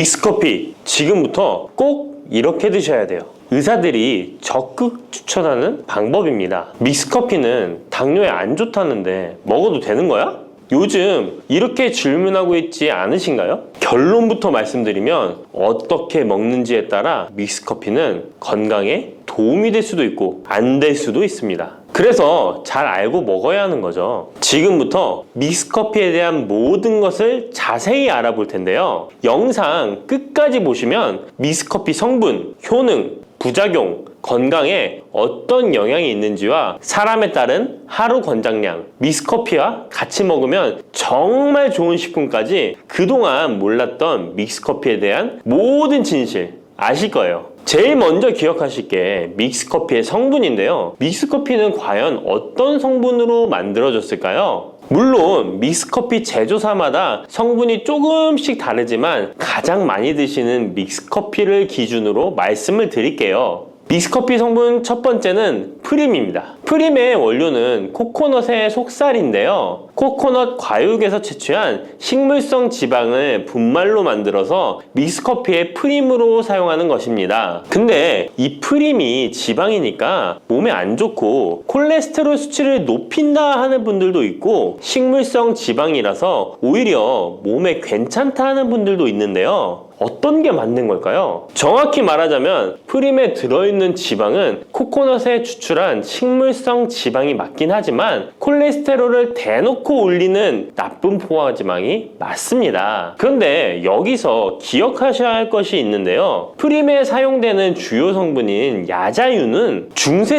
믹스커피 지금부터 꼭 이렇게 드셔야 돼요. 의사들이 적극 추천하는 방법입니다. 믹스커피는 당뇨에 안 좋다는데 먹어도 되는 거야? 요즘 이렇게 질문하고 있지 않으신가요? 결론부터 말씀드리면 어떻게 먹는지에 따라 믹스커피는 건강에 도움이 될 수도 있고 안 될 수도 있습니다. 그래서 잘 알고 먹어야 하는 거죠. 지금부터 믹스커피에 대한 모든 것을 자세히 알아볼 텐데요. 영상 끝까지 보시면 믹스커피 성분, 효능, 부작용, 건강에 어떤 영향이 있는지와 사람에 따른 하루 권장량, 믹스커피와 같이 먹으면 정말 좋은 식품까지 그동안 몰랐던 믹스커피에 대한 모든 진실 아실 거예요. 제일 먼저 기억하실 게 믹스커피의 성분인데요. 믹스커피는 과연 어떤 성분으로 만들어졌을까요? 물론 믹스커피 제조사마다 성분이 조금씩 다르지만 가장 많이 드시는 믹스커피를 기준으로 말씀을 드릴게요. 믹스커피 성분 첫 번째는 프림입니다. 프림의 원료는 코코넛의 속살인데요. 코코넛 과육에서 채취한 식물성 지방을 분말로 만들어서 믹스커피의 프림으로 사용하는 것입니다. 근데 이 프림이 지방이니까 몸에 안 좋고 콜레스테롤 수치를 높인다 하는 분들도 있고 식물성 지방이라서 오히려 몸에 괜찮다 하는 분들도 있는데요. 어떤 게 맞는 걸까요? 정확히 말하자면 프림에 들어있는 지방은 코코넛에 추출한 식물성 지방이 맞긴 하지만 콜레스테롤을 대놓고 올리는 나쁜 포화지방이 맞습니다. 그런데 여기서 기억하셔야 할 것이 있는데요. 프림에 사용되는 주요 성분인 야자유는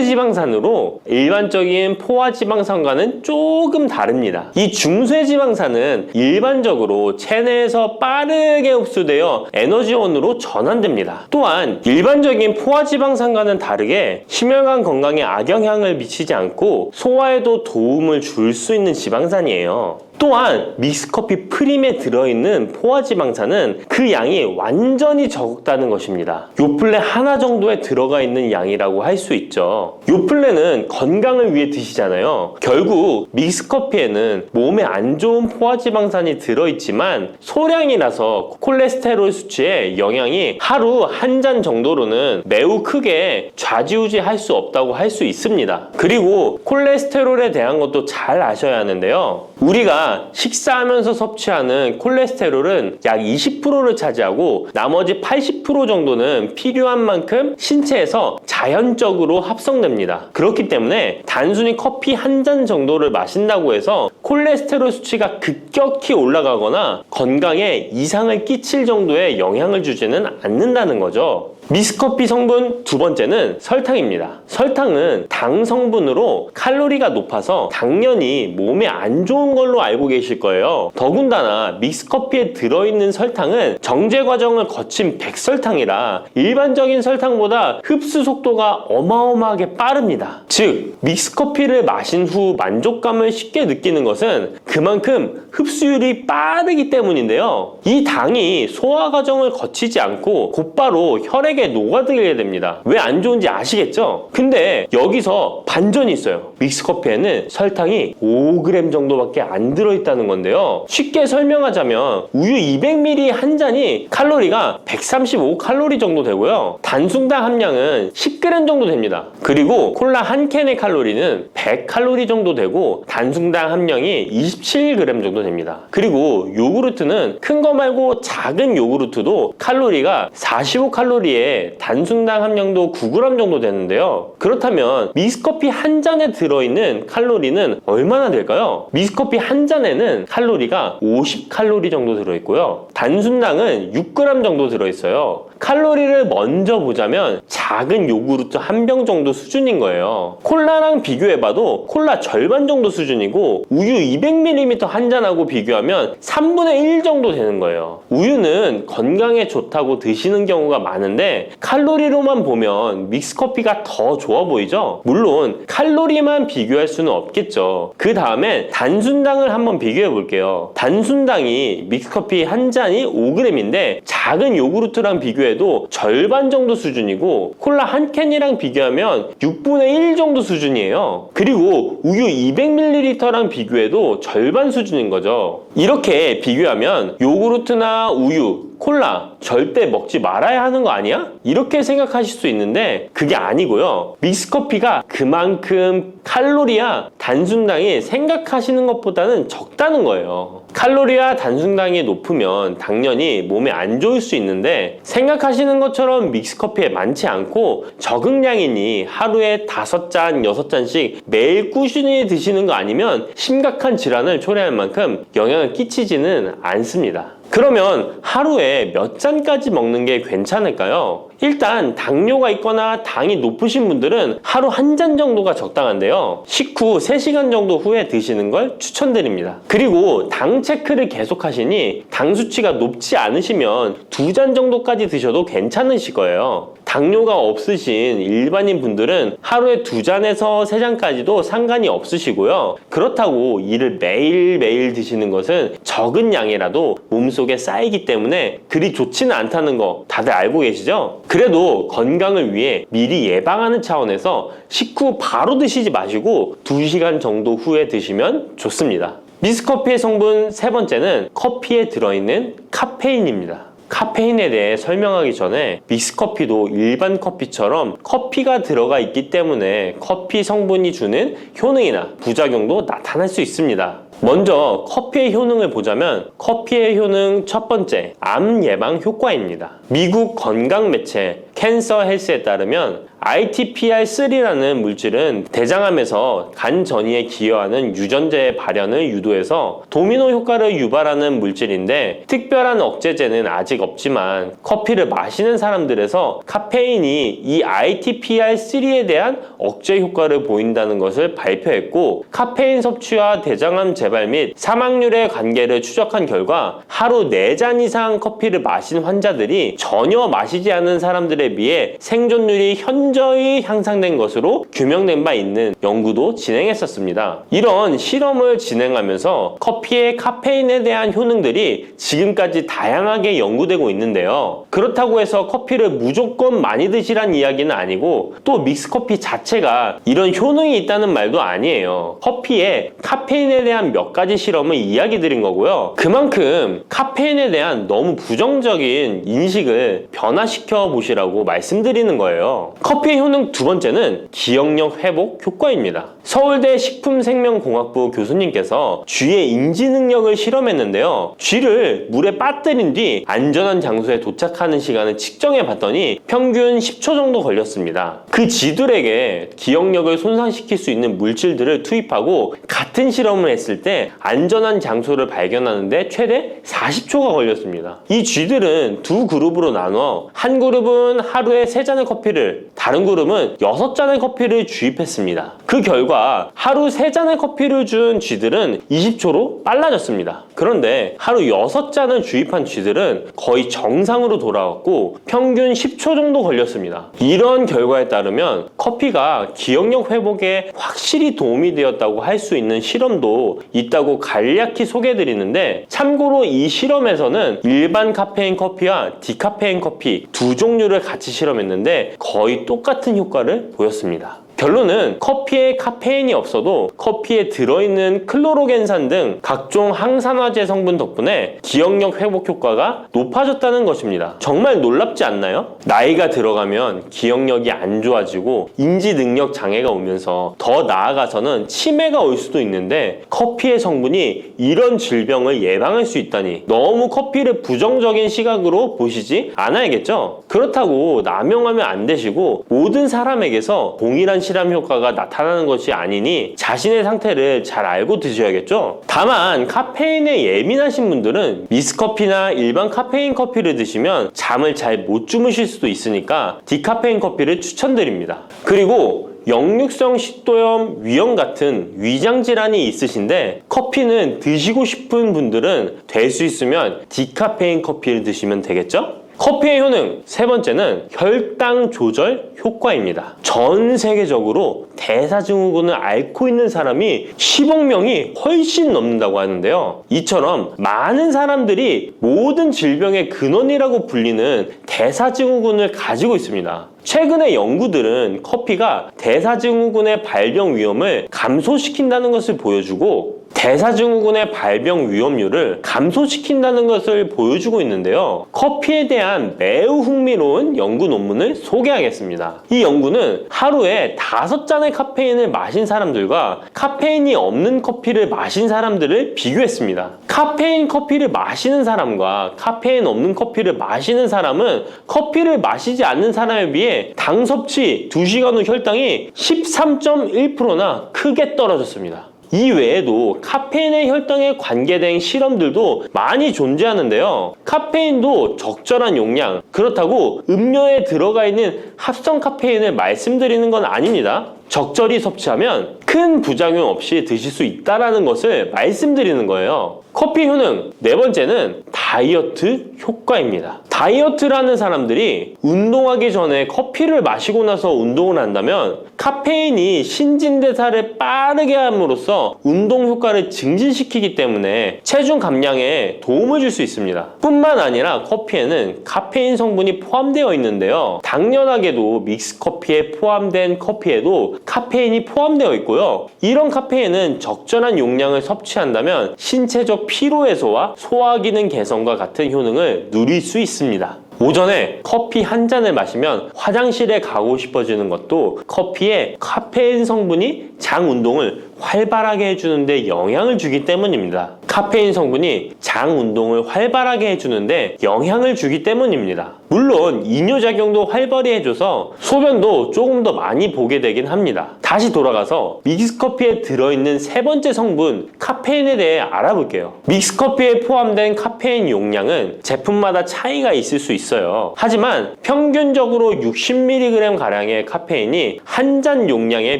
중쇄지방산으로 일반적인 포화지방산과는 조금 다릅니다. 이 중쇄지방산은 일반적으로 체내에서 빠르게 흡수되어 에너지원으로 전환됩니다. 또한 일반적인 포화지방산과는 다르게 심혈관 건강에 악영향을 미치지 않고 소화에도 도움을 줄 수 있는 지방산이에요. 또한 믹스커피 프림에 들어있는 포화지방산은 그 양이 완전히 적다는 것입니다. 요플레 하나 정도에 들어가 있는 양이라고 할 수 있죠. 요플레는 건강을 위해 드시잖아요. 결국 믹스커피에는 몸에 안 좋은 포화지방산이 들어있지만 소량이라서 콜레스테롤 수치에 영향이 하루 한 잔 정도로는 매우 크게 좌지우지할 수 없다고 할 수 있습니다. 그리고 콜레스테롤에 대한 것도 잘 아셔야 하는데요. 우리가 식사하면서 섭취하는 콜레스테롤은 약 20%를 차지하고 나머지 80% 정도는 필요한 만큼 신체에서 자연적으로 합성됩니다. 그렇기 때문에 단순히 커피 한 잔 정도를 마신다고 해서 콜레스테롤 수치가 급격히 올라가거나 건강에 이상을 끼칠 정도의 영향을 주지는 않는다는 거죠. 믹스커피 성분 두 번째는 설탕입니다. 설탕은 당 성분으로 칼로리가 높아서 당연히 몸에 안 좋은 걸로 알고 계실 거예요. 더군다나 믹스커피에 들어있는 설탕은 정제 과정을 거친 백설탕이라 일반적인 설탕보다 흡수 속도가 어마어마하게 빠릅니다. 즉 믹스커피를 마신 후 만족감을 쉽게 느끼는 것은 그만큼 흡수율이 빠르기 때문인데요. 이 당이 소화 과정을 거치지 않고 곧바로 혈액에 녹아들게 됩니다. 왜 안 좋은지 아시겠죠? 근데 여기서 반전이 있어요. 믹스커피에는 설탕이 5g 정도밖에 안 들어있다는 건데요. 쉽게 설명하자면 우유 200ml 한 잔이 칼로리가 135칼로리 정도 되고요. 단순당 함량은 10g 정도 됩니다. 그리고 콜라 한 캔의 칼로리는 100칼로리 정도 되고 단순당 함량이 27g 정도 됩니다. 그리고 요구르트는 큰 거 말고 작은 요구르트도 칼로리가 45칼로리에 단순당 함량도 9g 정도 되는데요. 그렇다면 믹스커피 한 잔에 들어있는 칼로리는 얼마나 될까요? 믹스커피 한 잔에는 칼로리가 50칼로리 정도 들어있고요. 단순당은 6g 정도 들어있어요. 칼로리를 먼저 보자면 작은 요구르트 한 병 정도 수준인 거예요. 콜라랑 비교해봐도 콜라 절반 정도 수준이고 우유 200ml 한 잔하고 비교하면 3분의 1 정도 되는 거예요. 우유는 건강에 좋다고 드시는 경우가 많은데 칼로리로만 보면 믹스커피가 더 좋아 보이죠? 물론 칼로리만 비교할 수는 없겠죠. 그 다음에 단순당을 한번 비교해 볼게요. 단순당이 믹스커피 한 잔이 5g인데 작은 요구르트랑 비교해도 절반 정도 수준이고 콜라 한 캔이랑 비교하면 6분의 1 정도 수준이에요. 그리고 우유 200ml랑 비교해도 절반 수준인 거죠. 이렇게 비교하면 요구르트나 우유, 콜라 절대 먹지 말아야 하는 거 아니야? 이렇게 생각하실 수 있는데 그게 아니고요. 믹스커피가 그만큼 칼로리와 단순당이 생각하시는 것보다는 적다는 거예요. 칼로리와 단순당이 높으면 당연히 몸에 안 좋을 수 있는데 생각하시는 것처럼 믹스커피에 많지 않고 적응량이니 하루에 5잔, 6잔씩 매일 꾸준히 드시는 거 아니면 심각한 질환을 초래할 만큼 영향을 끼치지는 않습니다. 그러면 하루에 몇 잔까지 먹는 게 괜찮을까요? 일단 당뇨가 있거나 당이 높으신 분들은 하루 1잔 정도가 적당한데요. 식후 3시간 정도 후에 드시는 걸 추천드립니다. 그리고 당 체크를 계속 하시니 당 수치가 높지 않으시면 2잔 정도까지 드셔도 괜찮으실 거예요. 당뇨가 없으신 일반인 분들은 하루에 2잔에서 3잔까지도 상관이 없으시고요. 그렇다고 이를 매일매일 드시는 것은 적은 양이라도 몸속에 쌓이기 때문에 그리 좋지는 않다는 거 다들 알고 계시죠? 그래도 건강을 위해 미리 예방하는 차원에서 식후 바로 드시지 마시고 2시간 정도 후에 드시면 좋습니다. 믹스커피의 성분 3번째는 커피에 들어있는 카페인입니다. 카페인에 대해 설명하기 전에 믹스커피도 일반 커피처럼 커피가 들어가 있기 때문에 커피 성분이 주는 효능이나 부작용도 나타날 수 있습니다. 먼저 커피의 효능을 보자면 커피의 효능 첫 번째, 암 예방 효과입니다. 미국 건강 매체 캔서 헬스에 따르면 ITPR3라는 물질은 대장암에서 간 전이에 기여하는 유전자의 발현을 유도해서 도미노 효과를 유발하는 물질인데 특별한 억제제는 아직 없지만 커피를 마시는 사람들에서 카페인이 이 ITPR3에 대한 억제 효과를 보인다는 것을 발표했고 카페인 섭취와 대장암 재발 및 사망률의 관계를 추적한 결과 하루 4잔 이상 커피를 마신 환자들이 전혀 마시지 않은 사람들에 비해 생존율이 현저히 향상된 것으로 규명된 바 있는 연구도 진행했었습니다. 이런 실험을 진행하면서 커피의 카페인에 대한 효능들이 지금까지 다양하게 연구되고 있는데요. 그렇다고 해서 커피를 무조건 많이 드시란 이야기는 아니고 또 믹스커피 자체가 이런 효능이 있다는 말도 아니에요. 커피에 카페인에 대한 몇 가지 실험을 이야기 드린 거고요. 그만큼 카페인에 대한 너무 부정적인 인식을 변화시켜 보시라고 말씀드리는 거예요. 커피의 효능 두 번째는 기억력 회복 효과입니다. 서울대 식품생명공학부 교수님께서 쥐의 인지 능력을 실험했는데요. 쥐를 물에 빠뜨린 뒤 안전한 장소에 도착하는 시간을 측정해 봤더니 평균 10초 정도 걸렸습니다. 그 쥐들에게 기억력을 손상시킬 수 있는 물질들을 투입하고 같은 실험을 했을 때 안전한 장소를 발견하는데 최대 40초가 걸렸습니다. 이 쥐들은 두 그룹으로 나눠 한 그룹은 하루에 3잔의 커피를, 다른 그룹은 6잔의 커피를 주입했습니다. 그 결과 하루 3잔의 커피를 준 쥐들은 20초로 빨라졌습니다. 그런데 하루 6잔을 주입한 쥐들은 거의 정상으로 돌아왔고 평균 10초 정도 걸렸습니다. 이런 결과에 따르면 커피가 기억력 회복에 확실히 도움이 되었다고 할 수 있는 실험도 있다고 간략히 소개해드리는데 참고로 이 실험에서는 일반 카페인 커피와 디카페인 커피 두 종류를 같이 실험했는데 거의 똑같은 효과를 보였습니다. 결론은 커피에 카페인이 없어도 커피에 들어있는 클로로겐산 등 각종 항산화제 성분 덕분에 기억력 회복 효과가 높아졌다는 것입니다. 정말 놀랍지 않나요? 나이가 들어가면 기억력이 안 좋아지고 인지 능력 장애가 오면서 더 나아가서는 치매가 올 수도 있는데 커피의 성분이 이런 질병을 예방할 수 있다니 너무 커피를 부정적인 시각으로 보시지 않아야겠죠? 그렇다고 남용하면 안 되시고 모든 사람에게서 동일한 실험 효과가 나타나는 것이 아니니 자신의 상태를 잘 알고 드셔야겠죠? 다만 카페인에 예민하신 분들은 믹스커피나 일반 카페인 커피를 드시면 잠을 잘 못 주무실 수도 있으니까 디카페인 커피를 추천드립니다. 그리고 역류성 식도염, 위염 같은 위장 질환이 있으신데 커피는 드시고 싶은 분들은 될 수 있으면 디카페인 커피를 드시면 되겠죠? 커피의 효능 세 번째는 혈당 조절 효과입니다. 전 세계적으로 대사증후군을 앓고 있는 사람이 10억 명이 훨씬 넘는다고 하는데요. 이처럼 많은 사람들이 모든 질병의 근원이라고 불리는 대사증후군을 가지고 있습니다. 최근의 연구들은 커피가 대사증후군의 발병 위험을 감소시킨다는 것을 보여주고 대사증후군의 발병 위험률을 감소시킨다는 것을 보여주고 있는데요. 커피에 대한 매우 흥미로운 연구 논문을 소개하겠습니다. 이 연구는 하루에 5잔의 카페인을 마신 사람들과 카페인이 없는 커피를 마신 사람들을 비교했습니다. 카페인 커피를 마시는 사람과 카페인 없는 커피를 마시는 사람은 커피를 마시지 않는 사람에 비해 당 섭취 2시간 후 혈당이 13.1%나 크게 떨어졌습니다. 이 외에도 카페인의 혈당에 관계된 실험들도 많이 존재하는데요. 카페인도 적절한 용량, 그렇다고 음료에 들어가 있는 합성 카페인을 말씀드리는 건 아닙니다. 적절히 섭취하면 큰 부작용 없이 드실 수 있다는 것을 말씀드리는 거예요. 커피 효능, 네 번째는 다이어트 효과입니다. 다이어트라는 사람들이 운동하기 전에 커피를 마시고 나서 운동을 한다면 카페인이 신진대사를 빠르게 함으로써 운동 효과를 증진시키기 때문에 체중 감량에 도움을 줄 수 있습니다. 뿐만 아니라 커피에는 카페인 성분이 포함되어 있는데요. 당연하게도 믹스커피에 포함된 커피에도 카페인이 포함되어 있고요. 이런 카페인은 적절한 용량을 섭취한다면 신체적 피로 해소와 소화 기능 개선과 같은 효능을 누릴 수 있습니다. 오전에 커피 한 잔을 마시면 화장실에 가고 싶어지는 것도 커피에 카페인 성분이 장 운동을 활발하게 해주는데 영향을 주기 때문입니다. 카페인 성분이 장 운동을 활발하게 해주는데 영향을 주기 때문입니다. 물론 이뇨작용도 활발히 해줘서 소변도 조금 더 많이 보게 되긴 합니다. 다시 돌아가서 믹스커피에 들어있는 세 번째 성분 카페인에 대해 알아볼게요. 믹스커피에 포함된 카페인 용량은 제품마다 차이가 있을 수 있어요. 하지만 평균적으로 60mg 가량의 카페인이 한 잔 용량의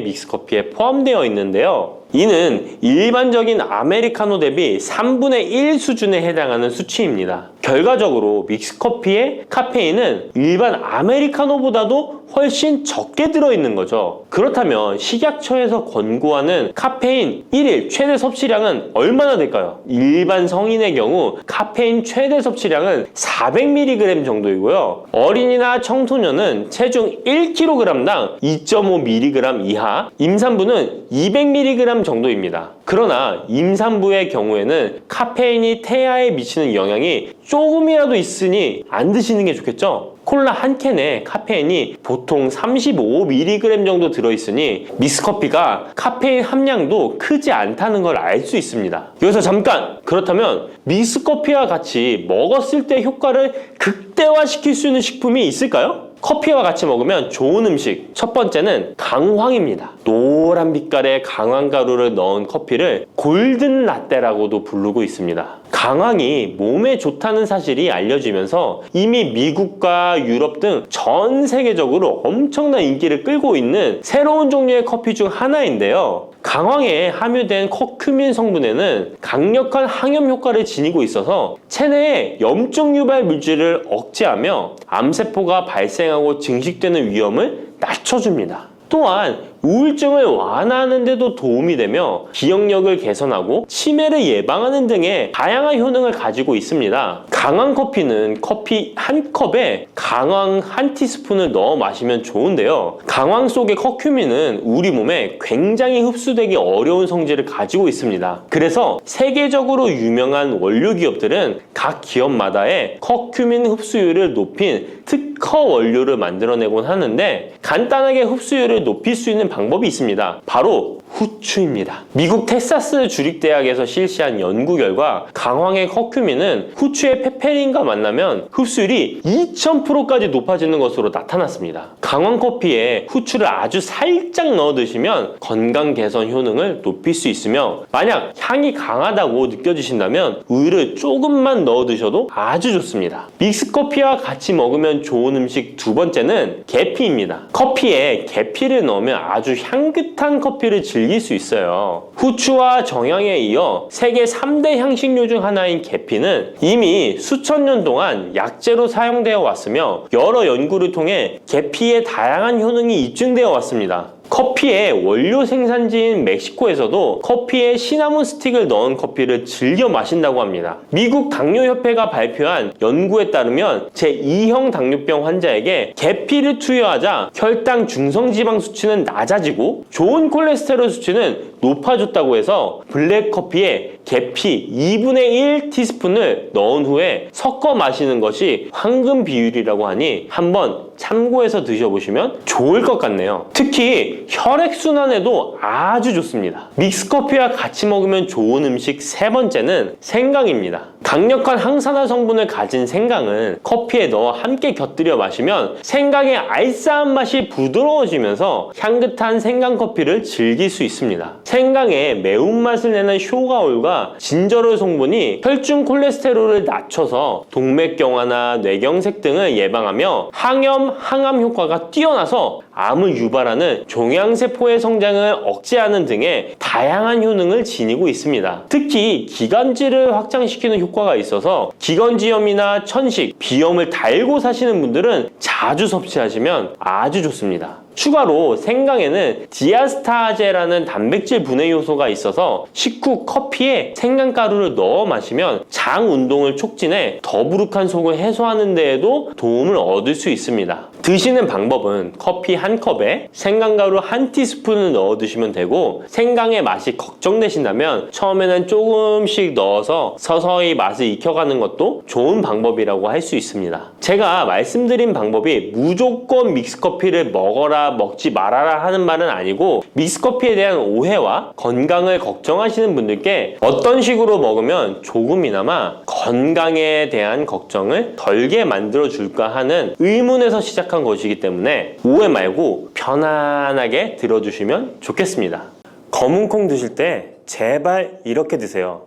믹스커피에 포함되어 있는데요. 이는 일반적인 아메리카노 대비 3분의 1 수준에 해당하는 수치입니다. 결과적으로 믹스커피의 카페인은 일반 아메리카노보다도 훨씬 적게 들어있는 거죠. 그렇다면 식약처에서 권고하는 카페인 1일 최대 섭취량은 얼마나 될까요? 일반 성인의 경우 카페인 최대 섭취량은 400mg 정도이고요. 어린이나 청소년은 체중 1kg당 2.5mg 이하, 임산부는 200mg 정도입니다. 그러나 임산부의 경우에는 카페인이 태아에 미치는 영향이 조금이라도 있으니 안 드시는 게 좋겠죠? 콜라 한 캔에 카페인이 보통 35mg 정도 들어있으니 믹스커피가 카페인 함량도 크지 않다는 걸 알 수 있습니다. 여기서 잠깐! 그렇다면 믹스커피와 같이 먹었을 때 효과를 극대화시킬 수 있는 식품이 있을까요? 커피와 같이 먹으면 좋은 음식, 첫 번째는 강황입니다. 노란 빛깔의 강황가루를 넣은 커피를 골든 라떼라고도 부르고 있습니다. 강황이 몸에 좋다는 사실이 알려지면서 이미 미국과 유럽 등 전 세계적으로 엄청난 인기를 끌고 있는 새로운 종류의 커피 중 하나인데요. 강황에 함유된 커큐민 성분에는 강력한 항염 효과를 지니고 있어서 체내의 염증 유발 물질을 억제하며 암세포가 발생하고 증식되는 위험을 낮춰줍니다. 또한 우울증을 완화하는 데도 도움이 되며 기억력을 개선하고 치매를 예방하는 등의 다양한 효능을 가지고 있습니다. 강황 커피는 커피 한 컵에 강황 한 티스푼을 넣어 마시면 좋은데요. 강황 속의 커큐민은 우리 몸에 굉장히 흡수되기 어려운 성질을 가지고 있습니다. 그래서 세계적으로 유명한 원료 기업들은 각 기업마다의 커큐민 흡수율을 높인 특허 원료를 만들어내곤 하는데 간단하게 흡수율을 높일 수 있는 방법이 있습니다. 바로 후추입니다. 미국 텍사스 주립대학에서 실시한 연구 결과 강황의 커큐민은 후추의 페페린과 만나면 흡수율이 2000%까지 높아지는 것으로 나타났습니다. 강황 커피에 후추를 아주 살짝 넣어 드시면 건강 개선 효능을 높일 수 있으며 만약 향이 강하다고 느껴지신다면 우유를 조금만 넣어 드셔도 아주 좋습니다. 믹스커피와 같이 먹으면 좋은 음식 두 번째는 계피입니다. 커피에 계피를 넣으면 아주 향긋한 커피를 즐길 수 있어요. 후추와 정향에 이어 세계 3대 향신료 중 하나인 계피는 이미 수천 년 동안 약재로 사용되어 왔으며 여러 연구를 통해 계피의 다양한 효능이 입증되어 왔습니다. 커피의 원료 생산지인 멕시코에서도 커피에 시나몬 스틱을 넣은 커피를 즐겨 마신다고 합니다. 미국 당뇨협회가 발표한 연구에 따르면 제2형 당뇨병 환자에게 계피를 투여하자 혈당 중성지방 수치는 낮아지고 좋은 콜레스테롤 수치는 높아졌다고 해서 블랙커피에 계피 2분의 1 티스푼을 넣은 후에 섞어 마시는 것이 황금 비율이라고 하니 한번 참고해서 드셔보시면 좋을 것 같네요. 특히 혈액순환에도 아주 좋습니다. 믹스커피와 같이 먹으면 좋은 음식 세 번째는 생강입니다. 강력한 항산화 성분을 가진 생강은 커피에 넣어 함께 곁들여 마시면 생강의 알싸한 맛이 부드러워지면서 향긋한 생강커피를 즐길 수 있습니다. 생강의 매운맛을 내는 쇼가올과 진저롤 성분이 혈중 콜레스테롤을 낮춰서 동맥경화나 뇌경색 등을 예방하며 항염, 항암 효과가 뛰어나서 암을 유발하는 종양세포의 성장을 억제하는 등의 다양한 효능을 지니고 있습니다. 특히 기관지를 확장시키는 효과가 있어서 기관지염이나 천식, 비염을 달고 사시는 분들은 자주 섭취하시면 아주 좋습니다. 추가로 생강에는 디아스타제라는 단백질 분해 요소가 있어서 식후 커피에 생강가루를 넣어 마시면 장 운동을 촉진해 더부룩한 속을 해소하는 데에도 도움을 얻을 수 있습니다. 드시는 방법은 커피 한 컵에 생강가루 한 티스푼을 넣어 드시면 되고, 생강의 맛이 걱정되신다면 처음에는 조금씩 넣어서 서서히 맛을 익혀가는 것도 좋은 방법이라고 할 수 있습니다. 제가 말씀드린 방법이 무조건 믹스커피를 먹어라 먹지 말아라 하는 말은 아니고, 믹스커피에 대한 오해와 건강을 걱정하시는 분들께 어떤 식으로 먹으면 조금이나마 건강에 대한 걱정을 덜게 만들어 줄까 하는 의문에서 시작한 것이기 때문에 오해 말고 편안하게 들어주시면 좋겠습니다. 검은콩 드실 때 제발 이렇게 드세요.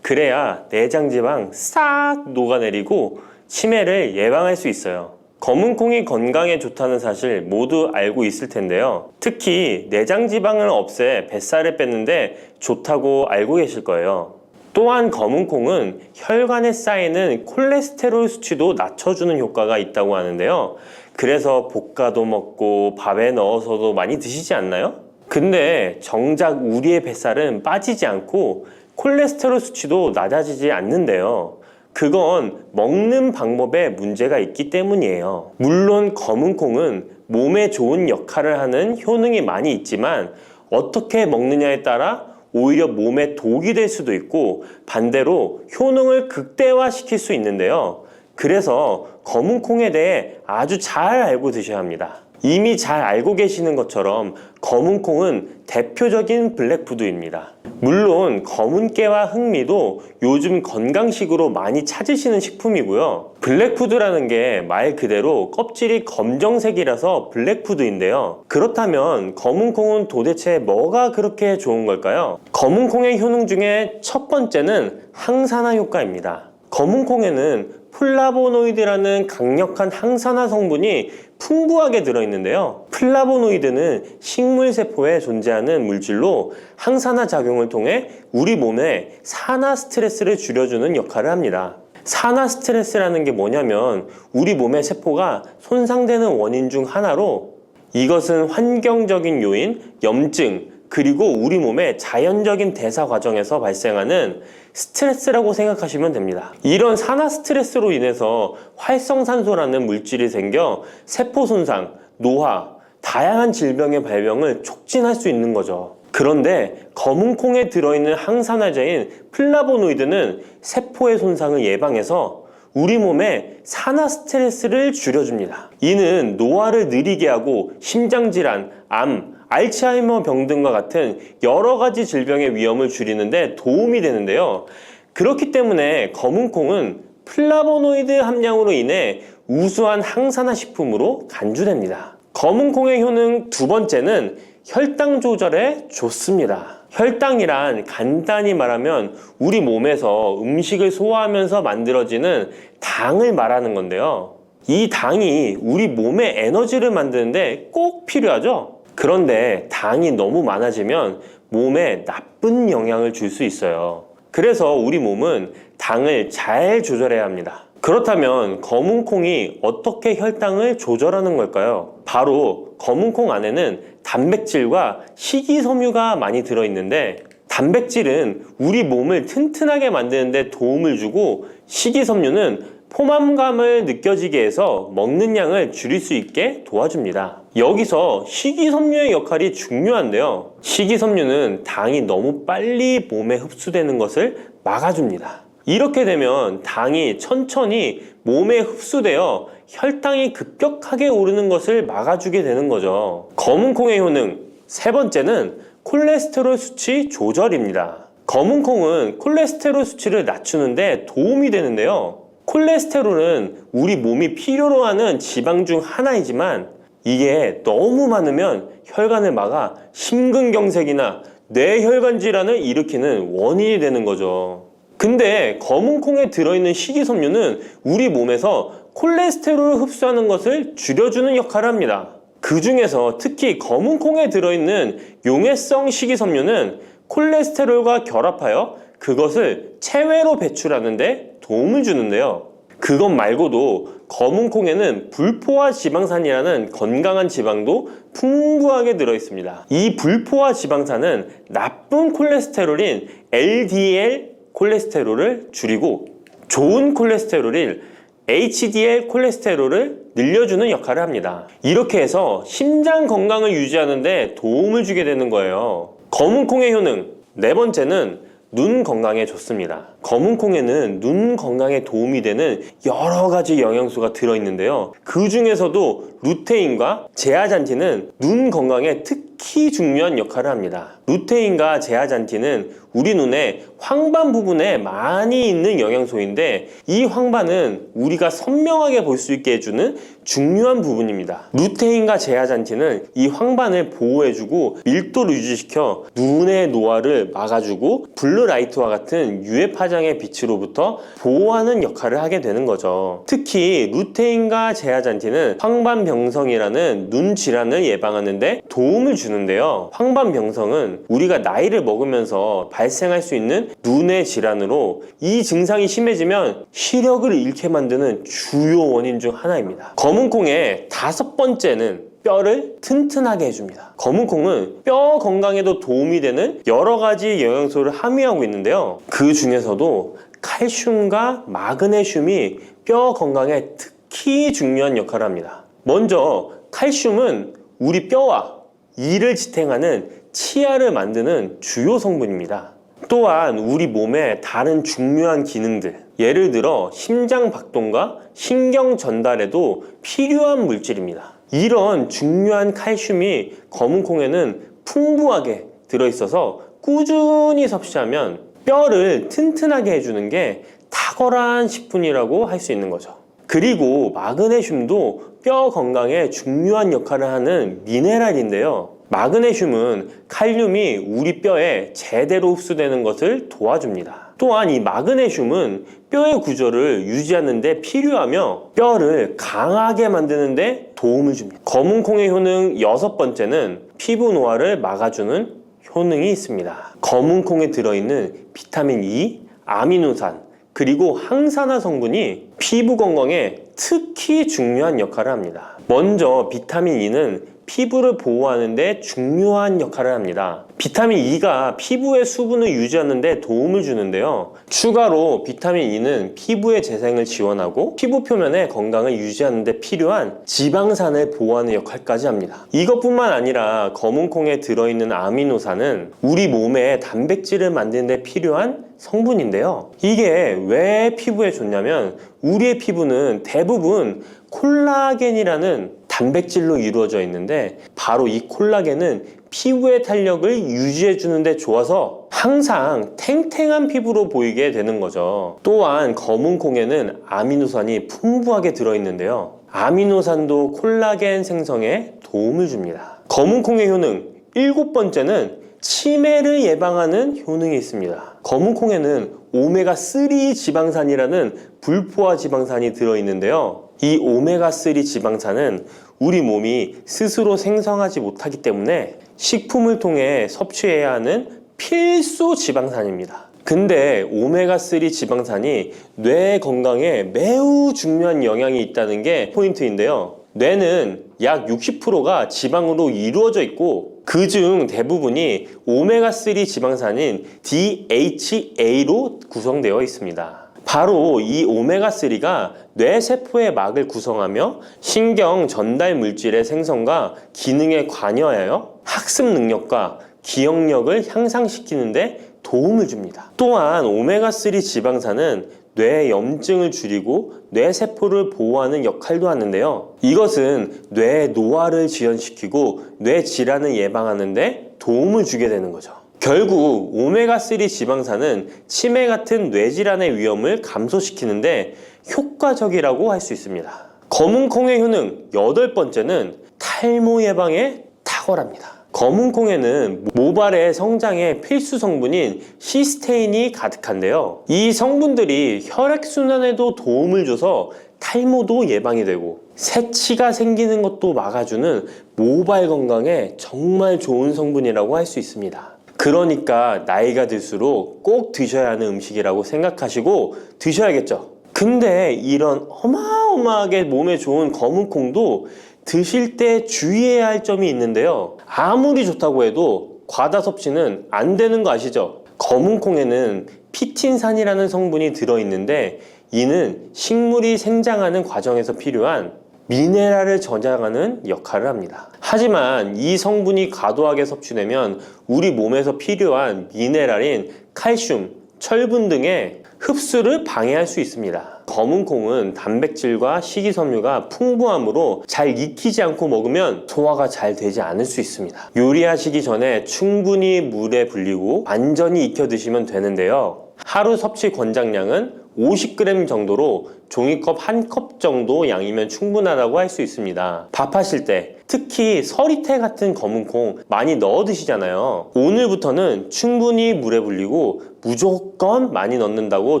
그래야 내장지방 싹 녹아내리고 치매를 예방할 수 있어요. 검은콩이 건강에 좋다는 사실 모두 알고 있을 텐데요. 특히 내장지방을 없애 뱃살을 뺐는데 좋다고 알고 계실 거예요. 또한 검은콩은 혈관에 쌓이는 콜레스테롤 수치도 낮춰주는 효과가 있다고 하는데요. 그래서 볶아도 먹고 밥에 넣어서도 많이 드시지 않나요? 근데 정작 우리의 뱃살은 빠지지 않고 콜레스테롤 수치도 낮아지지 않는데요. 그건 먹는 방법에 문제가 있기 때문이에요. 물론 검은콩은 몸에 좋은 역할을 하는 효능이 많이 있지만 어떻게 먹느냐에 따라 오히려 몸에 독이 될 수도 있고 반대로 효능을 극대화시킬 수 있는데요. 그래서 검은콩에 대해 아주 잘 알고 드셔야 합니다. 이미 잘 알고 계시는 것처럼 검은콩은 대표적인 블랙푸드입니다. 물론 검은깨와 흑미도 요즘 건강식으로 많이 찾으시는 식품이고요. 블랙푸드라는 게 말 그대로 껍질이 검정색이라서 블랙푸드인데요. 그렇다면 검은콩은 도대체 뭐가 그렇게 좋은 걸까요? 검은콩의 효능 중에 첫 번째는 항산화 효과입니다. 검은콩에는 플라보노이드라는 강력한 항산화 성분이 풍부하게 들어있는데요. 플라보노이드는 식물세포에 존재하는 물질로 항산화 작용을 통해 우리 몸에 산화 스트레스를 줄여주는 역할을 합니다. 산화 스트레스라는 게 뭐냐면 우리 몸의 세포가 손상되는 원인 중 하나로, 이것은 환경적인 요인, 염증, 그리고 우리 몸의 자연적인 대사 과정에서 발생하는 스트레스라고 생각하시면 됩니다. 이런 산화 스트레스로 인해서 활성산소라는 물질이 생겨 세포 손상, 노화, 다양한 질병의 발병을 촉진할 수 있는 거죠. 그런데 검은콩에 들어있는 항산화제인 플라보노이드는 세포의 손상을 예방해서 우리 몸에 산화 스트레스를 줄여줍니다. 이는 노화를 느리게 하고 심장질환, 암, 알츠하이머 병 등과 같은 여러 가지 질병의 위험을 줄이는데 도움이 되는데요. 그렇기 때문에 검은콩은 플라보노이드 함량으로 인해 우수한 항산화 식품으로 간주됩니다. 검은콩의 효능 두 번째는 혈당 조절에 좋습니다. 혈당이란 간단히 말하면 우리 몸에서 음식을 소화하면서 만들어지는 당을 말하는 건데요. 이 당이 우리 몸의 에너지를 만드는데 꼭 필요하죠. 그런데 당이 너무 많아지면 몸에 나쁜 영향을 줄 수 있어요. 그래서 우리 몸은 당을 잘 조절해야 합니다. 그렇다면 검은콩이 어떻게 혈당을 조절하는 걸까요? 바로 검은콩 안에는 단백질과 식이섬유가 많이 들어있는데, 단백질은 우리 몸을 튼튼하게 만드는 데 도움을 주고 식이섬유는 포만감을 느껴지게 해서 먹는 양을 줄일 수 있게 도와줍니다. 여기서 식이섬유의 역할이 중요한데요. 식이섬유는 당이 너무 빨리 몸에 흡수되는 것을 막아줍니다. 이렇게 되면 당이 천천히 몸에 흡수되어 혈당이 급격하게 오르는 것을 막아주게 되는 거죠. 검은콩의 효능 세 번째는 콜레스테롤 수치 조절입니다. 검은콩은 콜레스테롤 수치를 낮추는데 도움이 되는데요. 콜레스테롤은 우리 몸이 필요로 하는 지방 중 하나이지만 이게 너무 많으면 혈관을 막아 심근경색이나 뇌혈관 질환을 일으키는 원인이 되는 거죠. 근데 검은콩에 들어있는 식이섬유는 우리 몸에서 콜레스테롤을 흡수하는 것을 줄여주는 역할을 합니다. 그 중에서 특히 검은콩에 들어있는 용해성 식이섬유는 콜레스테롤과 결합하여 그것을 체외로 배출하는데 도움을 주는데요. 그것 말고도 검은콩에는 불포화 지방산이라는 건강한 지방도 풍부하게 들어있습니다. 이 불포화 지방산은 나쁜 콜레스테롤인 LDL 콜레스테롤을 줄이고 좋은 콜레스테롤인 HDL 콜레스테롤을 늘려주는 역할을 합니다. 이렇게 해서 심장 건강을 유지하는 데 도움을 주게 되는 거예요. 검은콩의 효능 네 번째는 눈 건강에 좋습니다. 검은콩에는 눈 건강에 도움이 되는 여러 가지 영양소가 들어있는데요. 그 중에서도 루테인과 제아잔틴은 눈 건강에 특히 중요한 역할을 합니다. 루테인과 제아잔틴은 우리 눈의 황반 부분에 많이 있는 영양소인데 이 황반은 우리가 선명하게 볼 수 있게 해주는 중요한 부분입니다. 루테인과 제아잔틴은 이 황반을 보호해주고 밀도를 유지시켜 눈의 노화를 막아주고 블루라이트와 같은 UV 파장의 빛으로부터 보호하는 역할을 하게 되는 거죠. 특히 루테인과 제아잔틴은 황반병성이라는 눈 질환을 예방하는 데 도움을 주는데요. 황반병성은 우리가 나이를 먹으면서 발생할 수 있는 눈의 질환으로 이 증상이 심해지면 시력을 잃게 만드는 주요 원인 중 하나입니다. 검은콩의 다섯 번째는 뼈를 튼튼하게 해줍니다. 검은콩은 뼈 건강에도 도움이 되는 여러 가지 영양소를 함유하고 있는데요. 그 중에서도 칼슘과 마그네슘이 뼈 건강에 특히 중요한 역할을 합니다. 먼저 칼슘은 우리 뼈와 이를 지탱하는 치아를 만드는 주요 성분입니다. 또한 우리 몸의 다른 중요한 기능들, 예를 들어 심장 박동과 신경 전달에도 필요한 물질입니다. 이런 중요한 칼슘이 검은콩에는 풍부하게 들어있어서 꾸준히 섭취하면 뼈를 튼튼하게 해주는 게 탁월한 식품이라고 할 수 있는 거죠. 그리고 마그네슘도 뼈 건강에 중요한 역할을 하는 미네랄인데요. 마그네슘은 칼륨이 우리 뼈에 제대로 흡수되는 것을 도와줍니다. 또한 이 마그네슘은 뼈의 구조를 유지하는 데 필요하며 뼈를 강하게 만드는 데 도움을 줍니다. 검은콩의 효능 여섯 번째는 피부 노화를 막아주는 효능이 있습니다. 검은콩에 들어있는 비타민 E, 아미노산, 그리고 항산화 성분이 피부 건강에 특히 중요한 역할을 합니다. 먼저 비타민 E는 피부를 보호하는 데 중요한 역할을 합니다. 비타민 E가 피부의 수분을 유지하는 데 도움을 주는데요. 추가로 비타민 E는 피부의 재생을 지원하고 피부 표면의 건강을 유지하는 데 필요한 지방산을 보호하는 역할까지 합니다. 이것뿐만 아니라 검은콩에 들어있는 아미노산은 우리 몸에 단백질을 만드는 데 필요한 성분인데요. 이게 왜 피부에 좋냐면 우리의 피부는 대부분 콜라겐이라는 단백질로 이루어져 있는데 바로 이 콜라겐은 피부의 탄력을 유지해 주는데 좋아서 항상 탱탱한 피부로 보이게 되는 거죠. 또한 검은콩에는 아미노산이 풍부하게 들어있는데요. 아미노산도 콜라겐 생성에 도움을 줍니다. 검은콩의 효능 일곱 번째는 치매를 예방하는 효능이 있습니다. 검은콩에는 오메가3 지방산이라는 불포화 지방산이 들어있는데요. 이 오메가3 지방산은 우리 몸이 스스로 생성하지 못하기 때문에 식품을 통해 섭취해야 하는 필수 지방산입니다. 근데 오메가3 지방산이 뇌 건강에 매우 중요한 영향이 있다는 게 포인트인데요. 뇌는 약 60%가 지방으로 이루어져 있고 그중 대부분이 오메가3 지방산인 DHA로 구성되어 있습니다. 바로 이 오메가3가 뇌세포의 막을 구성하며 신경 전달 물질의 생성과 기능에 관여하여 학습 능력과 기억력을 향상시키는 데 도움을 줍니다. 또한 오메가3 지방산은 뇌 염증을 줄이고 뇌세포를 보호하는 역할도 하는데요. 이것은 뇌 노화를 지연시키고 뇌 질환을 예방하는 데 도움을 주게 되는 거죠. 결국 오메가3 지방산은 치매 같은 뇌질환의 위험을 감소시키는데 효과적이라고 할 수 있습니다. 검은콩의 효능 8번째는 탈모 예방에 탁월합니다. 검은콩에는 모발의 성장에 필수 성분인 시스테인이 가득한데요. 이 성분들이 혈액순환에도 도움을 줘서 탈모도 예방이 되고 새치가 생기는 것도 막아주는 모발 건강에 정말 좋은 성분이라고 할 수 있습니다. 그러니까 나이가 들수록 꼭 드셔야 하는 음식이라고 생각하시고 드셔야겠죠. 근데 이런 어마어마하게 몸에 좋은 검은콩도 드실 때 주의해야 할 점이 있는데요. 아무리 좋다고 해도 과다 섭취는 안 되는 거 아시죠? 검은콩에는 피틴산이라는 성분이 들어있는데 이는 식물이 생장하는 과정에서 필요한 미네랄을 저장하는 역할을 합니다. 하지만 이 성분이 과도하게 섭취되면 우리 몸에서 필요한 미네랄인 칼슘, 철분 등의 흡수를 방해할 수 있습니다. 검은콩은 단백질과 식이섬유가 풍부하므로 잘 익히지 않고 먹으면 소화가 잘 되지 않을 수 있습니다. 요리하시기 전에 충분히 물에 불리고 완전히 익혀 드시면 되는데요. 하루 섭취 권장량은 50g 정도로 종이컵 1컵 정도 양이면 충분하다고 할 수 있습니다. 밥하실 때 특히 서리태 같은 검은콩 많이 넣어 드시잖아요. 오늘부터는 충분히 물에 불리고 무조건 많이 넣는다고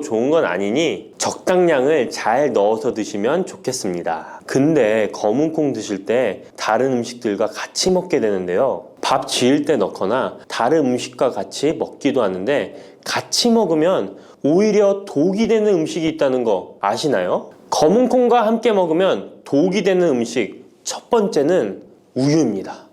좋은 건 아니니 적당량을 잘 넣어서 드시면 좋겠습니다. 근데 검은콩 드실 때 다른 음식들과 같이 먹게 되는데요. 밥 지을 때 넣거나 다른 음식과 같이 먹기도 하는데 같이 먹으면 오히려 독이 되는 음식이 있다는 거 아시나요? 검은콩과 함께 먹으면 독이 되는 음식 첫 번째는 우유입니다.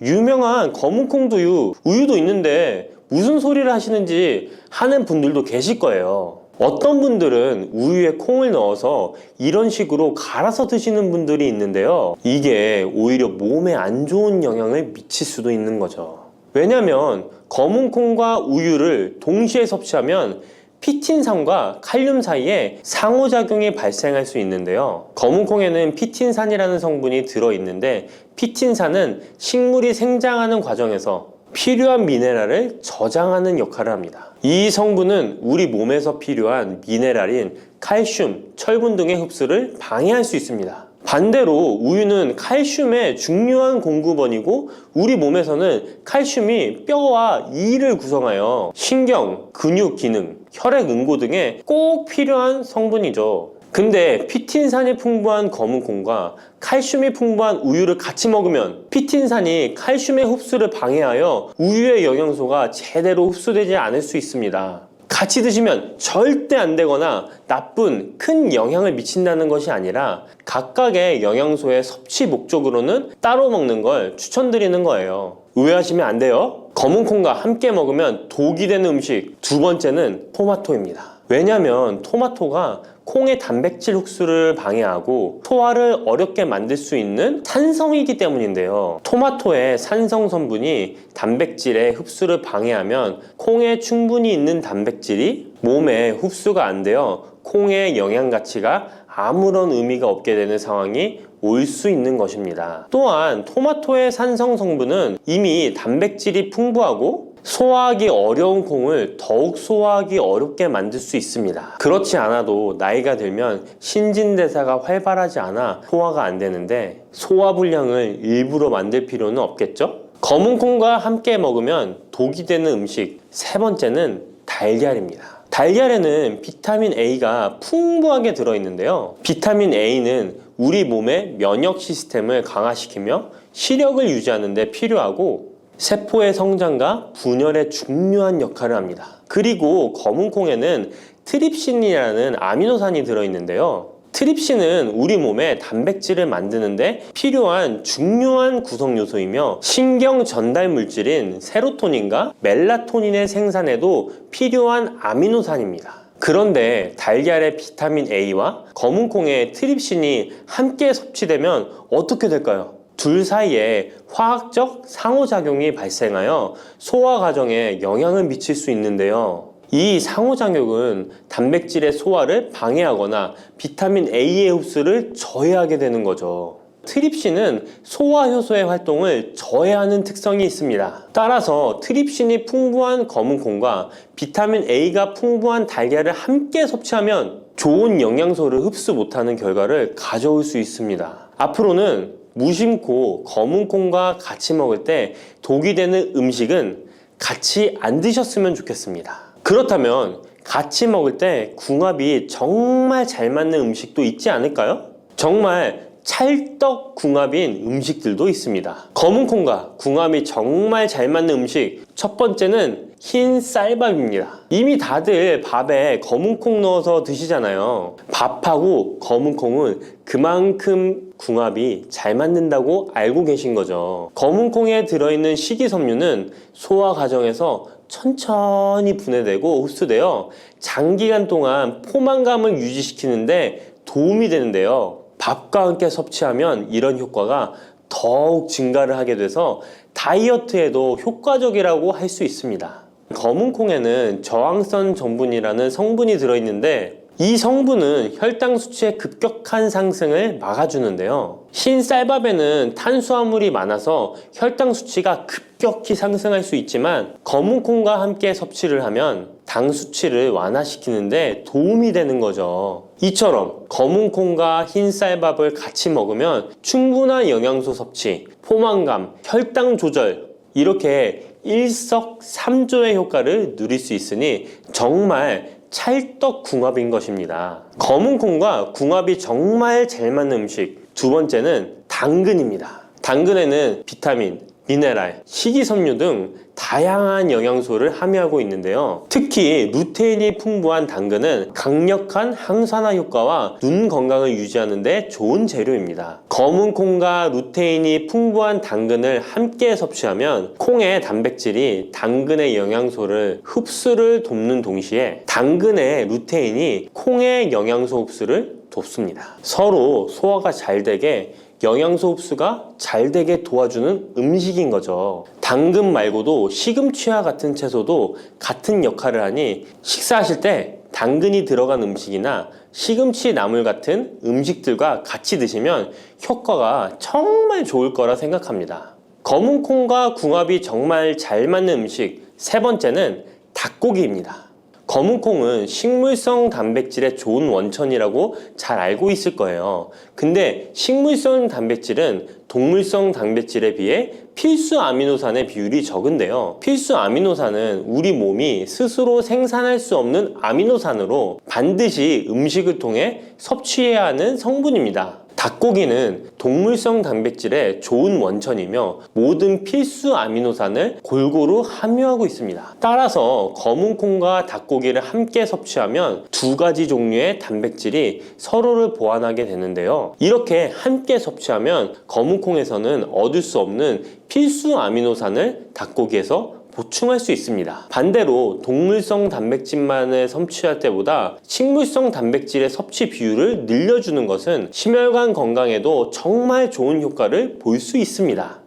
유명한 검은콩 두유, 우유도 있는데 무슨 소리를 하시는지 하는 분들도 계실 거예요. 어떤 분들은 우유에 콩을 넣어서 이런 식으로 갈아서 드시는 분들이 있는데요. 이게 오히려 몸에 안 좋은 영향을 미칠 수도 있는 거죠. 왜냐면 검은콩과 우유를 동시에 섭취하면 피틴산과 칼륨 사이에 상호작용이 발생할 수 있는데요. 검은콩에는 피틴산이라는 성분이 들어있는데 피틴산은 식물이 생장하는 과정에서 필요한 미네랄을 저장하는 역할을 합니다. 이 성분은 우리 몸에서 필요한 미네랄인 칼슘, 철분 등의 흡수를 방해할 수 있습니다. 반대로 우유는 칼슘의 중요한 공급원이고 우리 몸에서는 칼슘이 뼈와 이를 구성하여 신경, 근육 기능, 혈액 응고 등에 꼭 필요한 성분이죠. 근데 피틴산이 풍부한 검은콩과 칼슘이 풍부한 우유를 같이 먹으면 피틴산이 칼슘의 흡수를 방해하여 우유의 영양소가 제대로 흡수되지 않을 수 있습니다. 같이 드시면 절대 안 되거나 나쁜 큰 영향을 미친다는 것이 아니라 각각의 영양소의 섭취 목적으로는 따로 먹는 걸 추천드리는 거예요. 오해하시면 안 돼요. 검은콩과 함께 먹으면 독이 되는 음식 두 번째는 토마토입니다. 왜냐면 토마토가 콩의 단백질 흡수를 방해하고 소화를 어렵게 만들 수 있는 산성이기 때문인데요. 토마토의 산성 성분이 단백질의 흡수를 방해하면 콩에 충분히 있는 단백질이 몸에 흡수가 안 되어 콩의 영양 가치가 아무런 의미가 없게 되는 상황이 올 수 있는 것입니다. 또한 토마토의 산성 성분은 이미 단백질이 풍부하고 소화하기 어려운 콩을 더욱 소화하기 어렵게 만들 수 있습니다. 그렇지 않아도 나이가 들면 신진대사가 활발하지 않아 소화가 안 되는데 소화불량을 일부러 만들 필요는 없겠죠? 검은콩과 함께 먹으면 독이 되는 음식 세 번째는 달걀입니다. 달걀에는 비타민 A가 풍부하게 들어있는데요. 비타민 A는 우리 몸의 면역 시스템을 강화시키며 시력을 유지하는 데 필요하고 세포의 성장과 분열에 중요한 역할을 합니다. 그리고 검은콩에는 트립신이라는 아미노산이 들어있는데요. 트립신은 우리 몸에 단백질을 만드는데 필요한 중요한 구성 요소이며 신경 전달 물질인 세로토닌과 멜라토닌의 생산에도 필요한 아미노산입니다. 그런데 달걀의 비타민 A와 검은콩의 트립신이 함께 섭취되면 어떻게 될까요? 둘 사이에 화학적 상호작용이 발생하여 소화 과정에 영향을 미칠 수 있는데요. 이 상호작용은 단백질의 소화를 방해하거나 비타민 A의 흡수를 저해하게 되는 거죠. 트립신은 소화 효소의 활동을 저해하는 특성이 있습니다. 따라서 트립신이 풍부한 검은콩과 비타민 A가 풍부한 달걀을 함께 섭취하면 좋은 영양소를 흡수 못하는 결과를 가져올 수 있습니다. 앞으로는 무심코 검은콩과 같이 먹을 때 독이 되는 음식은 같이 안 드셨으면 좋겠습니다. 그렇다면 같이 먹을 때 궁합이 정말 잘 맞는 음식도 있지 않을까요? 정말 찰떡궁합인 음식들도 있습니다. 검은콩과 궁합이 정말 잘 맞는 음식, 첫 번째는 흰 쌀밥입니다. 이미 다들 밥에 검은콩 넣어서 드시잖아요. 밥하고 검은콩은 그만큼 궁합이 잘 맞는다고 알고 계신 거죠. 검은콩에 들어있는 식이섬유는 소화 과정에서 천천히 분해되고 흡수되어 장기간 동안 포만감을 유지시키는데 도움이 되는데요. 밥과 함께 섭취하면 이런 효과가 더욱 증가를 하게 돼서 다이어트에도 효과적이라고 할 수 있습니다. 검은콩에는 저항성 전분이라는 성분이 들어있는데 이 성분은 혈당 수치의 급격한 상승을 막아주는데요. 흰 쌀밥에는 탄수화물이 많아서 혈당 수치가 급격히 상승할 수 있지만 검은콩과 함께 섭취를 하면 당 수치를 완화시키는데 도움이 되는 거죠. 이처럼 검은콩과 흰 쌀밥을 같이 먹으면 충분한 영양소 섭취, 포만감, 혈당 조절 이렇게 일석삼조의 효과를 누릴 수 있으니 정말 찰떡궁합인 것입니다. 검은콩과 궁합이 정말 잘 맞는 음식 두 번째는 당근입니다. 당근에는 비타민, 미네랄, 식이섬유 등 다양한 영양소를 함유하고 있는데요. 특히 루테인이 풍부한 당근은 강력한 항산화 효과와 눈 건강을 유지하는 데 좋은 재료입니다. 검은콩과 루테인이 풍부한 당근을 함께 섭취하면 콩의 단백질이 당근의 영양소를 흡수를 돕는 동시에 당근의 루테인이 콩의 영양소 흡수를 돕습니다. 서로 소화가 잘 되게 영양소 흡수가 잘 되게 도와주는 음식인 거죠. 당근 말고도 시금치와 같은 채소도 같은 역할을 하니 식사하실 때 당근이 들어간 음식이나 시금치 나물 같은 음식들과 같이 드시면 효과가 정말 좋을 거라 생각합니다. 검은콩과 궁합이 정말 잘 맞는 음식 세 번째는 닭고기입니다. 검은콩은 식물성 단백질의 좋은 원천이라고 잘 알고 있을 거예요. 근데 식물성 단백질은 동물성 단백질에 비해 필수 아미노산의 비율이 적은데요. 필수 아미노산은 우리 몸이 스스로 생산할 수 없는 아미노산으로 반드시 음식을 통해 섭취해야 하는 성분입니다. 닭고기는 동물성 단백질의 좋은 원천이며 모든 필수 아미노산을 골고루 함유하고 있습니다. 따라서 검은콩과 닭고기를 함께 섭취하면 두 가지 종류의 단백질이 서로를 보완하게 되는데요. 이렇게 함께 섭취하면 검은콩에서는 얻을 수 없는 필수 아미노산을 닭고기에서 보충할 수 있습니다. 반대로 동물성 단백질만을 섭취할 때보다 식물성 단백질의 섭취 비율을 늘려주는 것은 심혈관 건강에도 정말 좋은 효과를 볼 수 있습니다.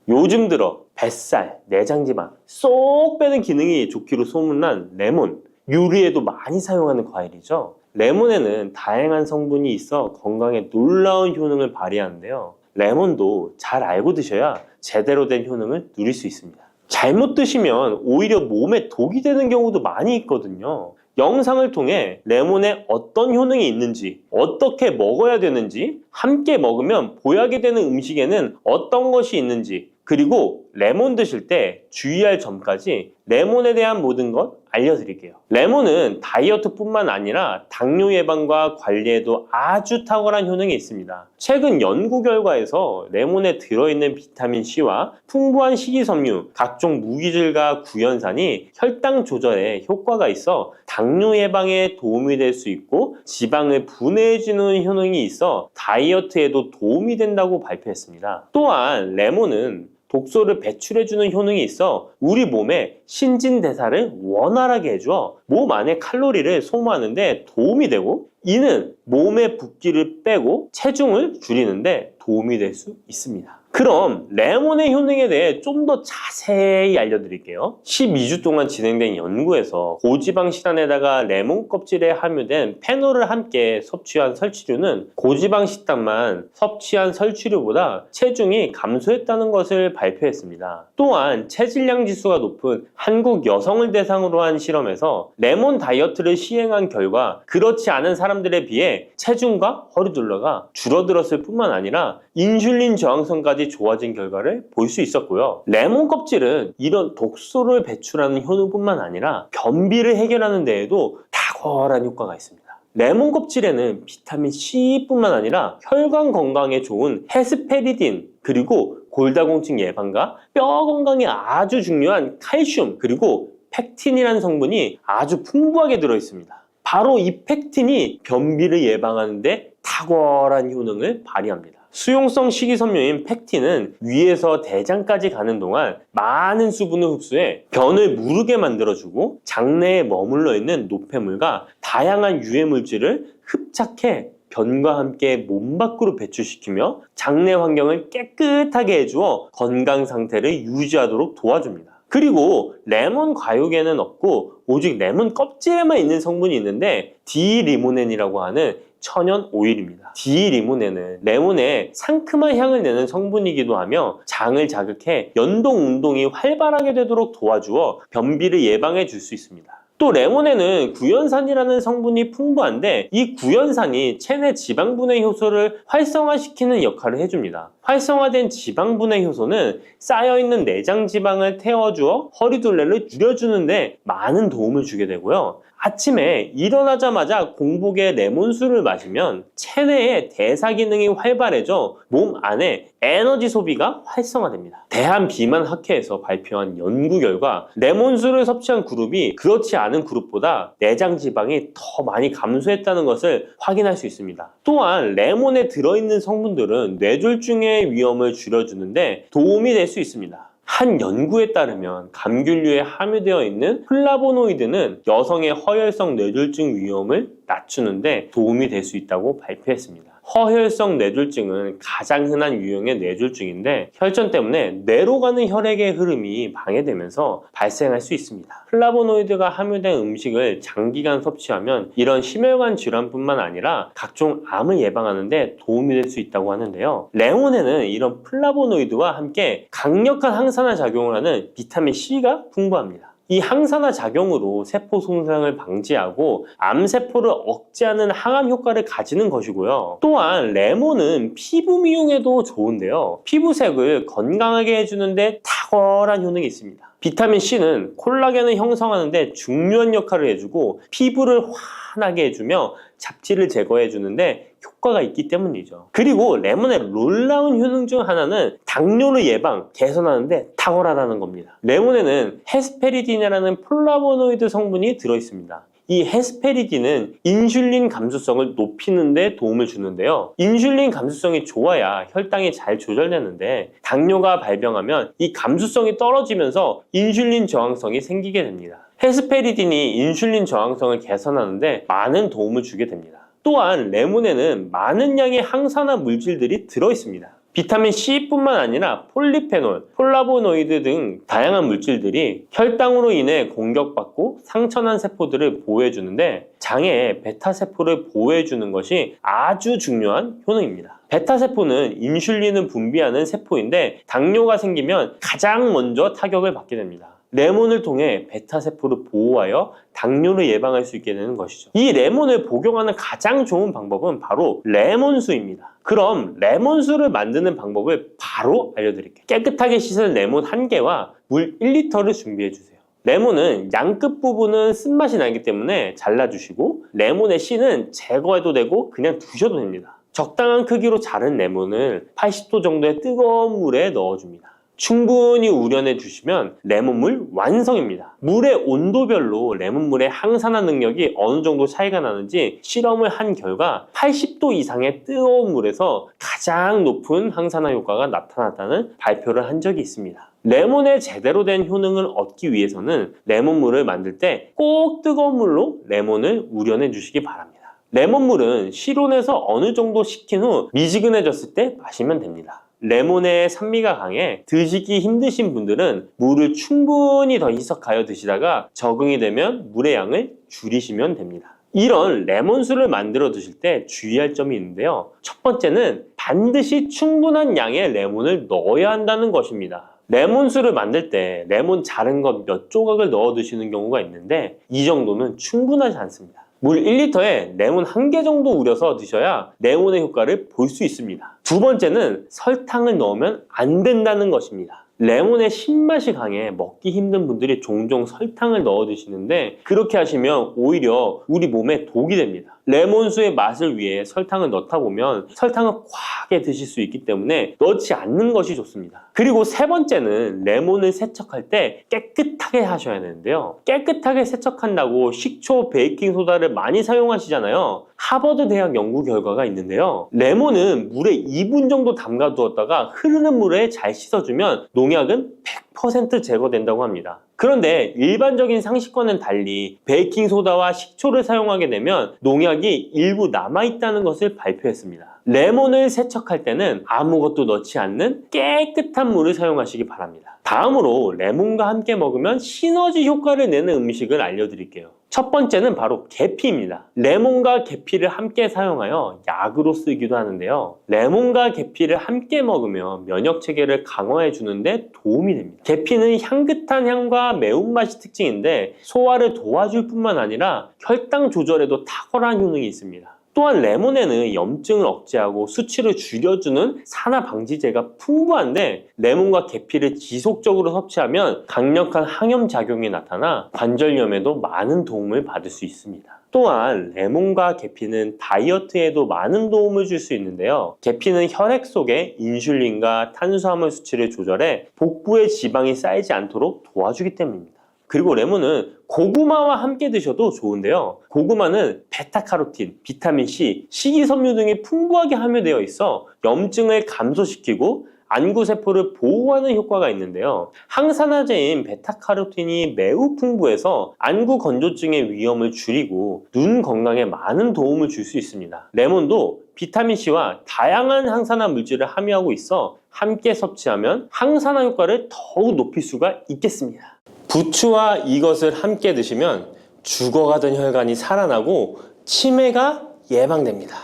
요즘 들어 뱃살, 내장지방 쏙 빼는 기능이 좋기로 소문난 레몬, 요리에도 많이 사용하는 과일이죠. 레몬에는 다양한 성분이 있어 건강에 놀라운 효능을 발휘하는데요. 레몬도 잘 알고 드셔야 제대로 된 효능을 누릴 수 있습니다. 잘못 드시면 오히려 몸에 독이 되는 경우도 많이 있거든요. 영상을 통해 레몬에 어떤 효능이 있는지, 어떻게 먹어야 되는지, 함께 먹으면 보약이 되는 음식에는 어떤 것이 있는지, 그리고 레몬 드실 때 주의할 점까지 레몬에 대한 모든 것 알려드릴게요. 레몬은 다이어트뿐만 아니라 당뇨 예방과 관리에도 아주 탁월한 효능이 있습니다. 최근 연구 결과에서 레몬에 들어있는 비타민C와 풍부한 식이섬유, 각종 무기질과 구연산이 혈당 조절에 효과가 있어 당뇨 예방에 도움이 될 수 있고 지방을 분해해주는 효능이 있어 다이어트에도 도움이 된다고 발표했습니다. 또한 레몬은 독소를 배출해주는 효능이 있어 우리 몸의 신진대사를 원활하게 해줘 몸 안에 칼로리를 소모하는데 도움이 되고, 이는 몸의 붓기를 빼고 체중을 줄이는데 도움이 될 수 있습니다. 그럼 레몬의 효능에 대해 좀 더 자세히 알려드릴게요. 12주 동안 진행된 연구에서 고지방 식단에다가 레몬 껍질에 함유된 페놀을 함께 섭취한 설치류는 고지방 식단만 섭취한 설치류보다 체중이 감소했다는 것을 발표했습니다. 또한 체질량 지수가 높은 한국 여성을 대상으로 한 실험에서 레몬 다이어트를 시행한 결과 그렇지 않은 사람들에 비해 체중과 허리둘러가 줄어들었을 뿐만 아니라 인슐린 저항성까지 좋아진 결과를 볼 수 있었고요. 레몬 껍질은 이런 독소를 배출하는 효능뿐만 아니라 변비를 해결하는 데에도 탁월한 효과가 있습니다. 레몬 껍질에는 비타민 C뿐만 아니라 혈관 건강에 좋은 헤스페리딘, 그리고 골다공증 예방과 뼈 건강에 아주 중요한 칼슘, 그리고 팩틴이라는 성분이 아주 풍부하게 들어있습니다. 바로 이 팩틴이 변비를 예방하는 데 탁월한 효능을 발휘합니다. 수용성 식이섬유인 팩틴은 위에서 대장까지 가는 동안 많은 수분을 흡수해 변을 무르게 만들어주고 장내에 머물러 있는 노폐물과 다양한 유해 물질을 흡착해 변과 함께 몸 밖으로 배출시키며 장내 환경을 깨끗하게 해주어 건강 상태를 유지하도록 도와줍니다. 그리고 레몬 과육에는 없고 오직 레몬 껍질에만 있는 성분이 있는데 디리모넨이라고 하는 천연 오일입니다. 디리모넨은 레몬의 상큼한 향을 내는 성분이기도 하며 장을 자극해 연동 운동이 활발하게 되도록 도와주어 변비를 예방해 줄 수 있습니다. 또 레몬에는 구연산이라는 성분이 풍부한데 이 구연산이 체내 지방분해 효소를 활성화시키는 역할을 해줍니다. 활성화된 지방분해 효소는 쌓여있는 내장 지방을 태워주어 허리둘레를 줄여주는데 많은 도움을 주게 되고요. 아침에 일어나자마자 공복에 레몬수를 마시면 체내의 대사 기능이 활발해져 몸 안에 에너지 소비가 활성화됩니다. 대한비만학회에서 발표한 연구 결과 레몬수를 섭취한 그룹이 그렇지 않은 그룹보다 내장 지방이 더 많이 감소했다는 것을 확인할 수 있습니다. 또한 레몬에 들어있는 성분들은 뇌졸중의 위험을 줄여주는데 도움이 될 수 있습니다. 한 연구에 따르면 감귤류에 함유되어 있는 플라보노이드는 여성의 허혈성 뇌졸중 위험을 낮추는데 도움이 될 수 있다고 발표했습니다. 허혈성 뇌졸중은 가장 흔한 유형의 뇌졸중인데 혈전 때문에 뇌로 가는 혈액의 흐름이 방해되면서 발생할 수 있습니다. 플라보노이드가 함유된 음식을 장기간 섭취하면 이런 심혈관 질환뿐만 아니라 각종 암을 예방하는 데 도움이 될 수 있다고 하는데요. 레몬에는 이런 플라보노이드와 함께 강력한 항산화 작용을 하는 비타민 C가 풍부합니다. 이 항산화 작용으로 세포 손상을 방지하고 암세포를 억제하는 항암 효과를 가지는 것이고요. 또한 레몬은 피부 미용에도 좋은데요. 피부색을 건강하게 해주는데 탁월한 효능이 있습니다. 비타민 C는 콜라겐을 형성하는 데 중요한 역할을 해주고 피부를 환하게 해주며 잡티를 제거해 주는데 효과가 있기 때문이죠. 그리고 레몬의 놀라운 효능 중 하나는 당뇨를 예방, 개선하는 데 탁월하다는 겁니다. 레몬에는 헤스페리딘이라는 플라보노이드 성분이 들어있습니다. 이 헤스페리딘은 인슐린 감수성을 높이는 데 도움을 주는데요. 인슐린 감수성이 좋아야 혈당이 잘 조절되는데 당뇨가 발병하면 이 감수성이 떨어지면서 인슐린 저항성이 생기게 됩니다. 헤스페리딘이 인슐린 저항성을 개선하는데 많은 도움을 주게 됩니다. 또한 레몬에는 많은 양의 항산화 물질들이 들어있습니다. 비타민 C뿐만 아니라 폴리페놀, 폴라보노이드 등 다양한 물질들이 혈당으로 인해 공격받고 상처난 세포들을 보호해주는데 장에 베타세포를 보호해주는 것이 아주 중요한 효능입니다. 베타세포는 인슐린을 분비하는 세포인데 당뇨가 생기면 가장 먼저 타격을 받게 됩니다. 레몬을 통해 베타세포를 보호하여 당뇨를 예방할 수 있게 되는 것이죠. 이 레몬을 복용하는 가장 좋은 방법은 바로 레몬수입니다. 그럼 레몬수를 만드는 방법을 바로 알려드릴게요. 깨끗하게 씻은 레몬 1개와 물 1리터를 준비해주세요. 레몬은 양끝 부분은 쓴맛이 나기 때문에 잘라주시고 레몬의 씨는 제거해도 되고 그냥 두셔도 됩니다. 적당한 크기로 자른 레몬을 80도 정도의 뜨거운 물에 넣어줍니다. 충분히 우려내 주시면 레몬물 완성입니다. 물의 온도별로 레몬물의 항산화 능력이 어느 정도 차이가 나는지 실험을 한 결과 80도 이상의 뜨거운 물에서 가장 높은 항산화 효과가 나타났다는 발표를 한 적이 있습니다. 레몬의 제대로 된 효능을 얻기 위해서는 레몬물을 만들 때 꼭 뜨거운 물로 레몬을 우려내 주시기 바랍니다. 레몬물은 실온에서 어느 정도 식힌 후 미지근해졌을 때 마시면 됩니다. 레몬의 산미가 강해 드시기 힘드신 분들은 물을 충분히 더 희석하여 드시다가 적응이 되면 물의 양을 줄이시면 됩니다. 이런 레몬수를 만들어 드실 때 주의할 점이 있는데요. 첫 번째는 반드시 충분한 양의 레몬을 넣어야 한다는 것입니다. 레몬수를 만들 때 레몬 자른 것 몇 조각을 넣어 드시는 경우가 있는데 이 정도는 충분하지 않습니다. 물 1리터에 레몬 1개 정도 우려서 드셔야 레몬의 효과를 볼 수 있습니다. 두 번째는 설탕을 넣으면 안 된다는 것입니다. 레몬의 신맛이 강해 먹기 힘든 분들이 종종 설탕을 넣어 드시는데 그렇게 하시면 오히려 우리 몸에 독이 됩니다. 레몬수의 맛을 위해 설탕을 넣다 보면 설탕을 과하게 드실 수 있기 때문에 넣지 않는 것이 좋습니다. 그리고 세 번째는 레몬을 세척할 때 깨끗하게 하셔야 되는데요. 깨끗하게 세척한다고 식초, 베이킹소다를 많이 사용하시잖아요. 하버드 대학 연구 결과가 있는데요. 레몬은 물에 2분 정도 담가 두었다가 흐르는 물에 잘 씻어주면 농약은 100% 제거된다고 합니다. 그런데 일반적인 상식과는 달리 베이킹소다와 식초를 사용하게 되면 농약이 일부 남아있다는 것을 발표했습니다. 레몬을 세척할 때는 아무것도 넣지 않는 깨끗한 물을 사용하시기 바랍니다. 다음으로 레몬과 함께 먹으면 시너지 효과를 내는 음식을 알려드릴게요. 첫 번째는 바로 계피입니다. 레몬과 계피를 함께 사용하여 약으로 쓰기도 하는데요. 레몬과 계피를 함께 먹으면 면역 체계를 강화해 주는데 도움이 됩니다. 계피는 향긋한 향과 매운맛이 특징인데 소화를 도와줄 뿐만 아니라 혈당 조절에도 탁월한 효능이 있습니다. 또한 레몬에는 염증을 억제하고 수치를 줄여주는 산화 방지제가 풍부한데 레몬과 계피를 지속적으로 섭취하면 강력한 항염 작용이 나타나 관절염에도 많은 도움을 받을 수 있습니다. 또한 레몬과 계피는 다이어트에도 많은 도움을 줄 수 있는데요. 계피는 혈액 속에 인슐린과 탄수화물 수치를 조절해 복부의 지방이 쌓이지 않도록 도와주기 때문입니다. 그리고 레몬은 고구마와 함께 드셔도 좋은데요. 고구마는 베타카로틴, 비타민C, 식이섬유 등이 풍부하게 함유되어 있어 염증을 감소시키고 안구세포를 보호하는 효과가 있는데요. 항산화제인 베타카로틴이 매우 풍부해서 안구 건조증의 위험을 줄이고 눈 건강에 많은 도움을 줄 수 있습니다. 레몬도 비타민C와 다양한 항산화 물질을 함유하고 있어 함께 섭취하면 항산화 효과를 더욱 높일 수가 있겠습니다. 부추와 이것을 함께 드시면 죽어가던 혈관이 살아나고 치매가 예방됩니다.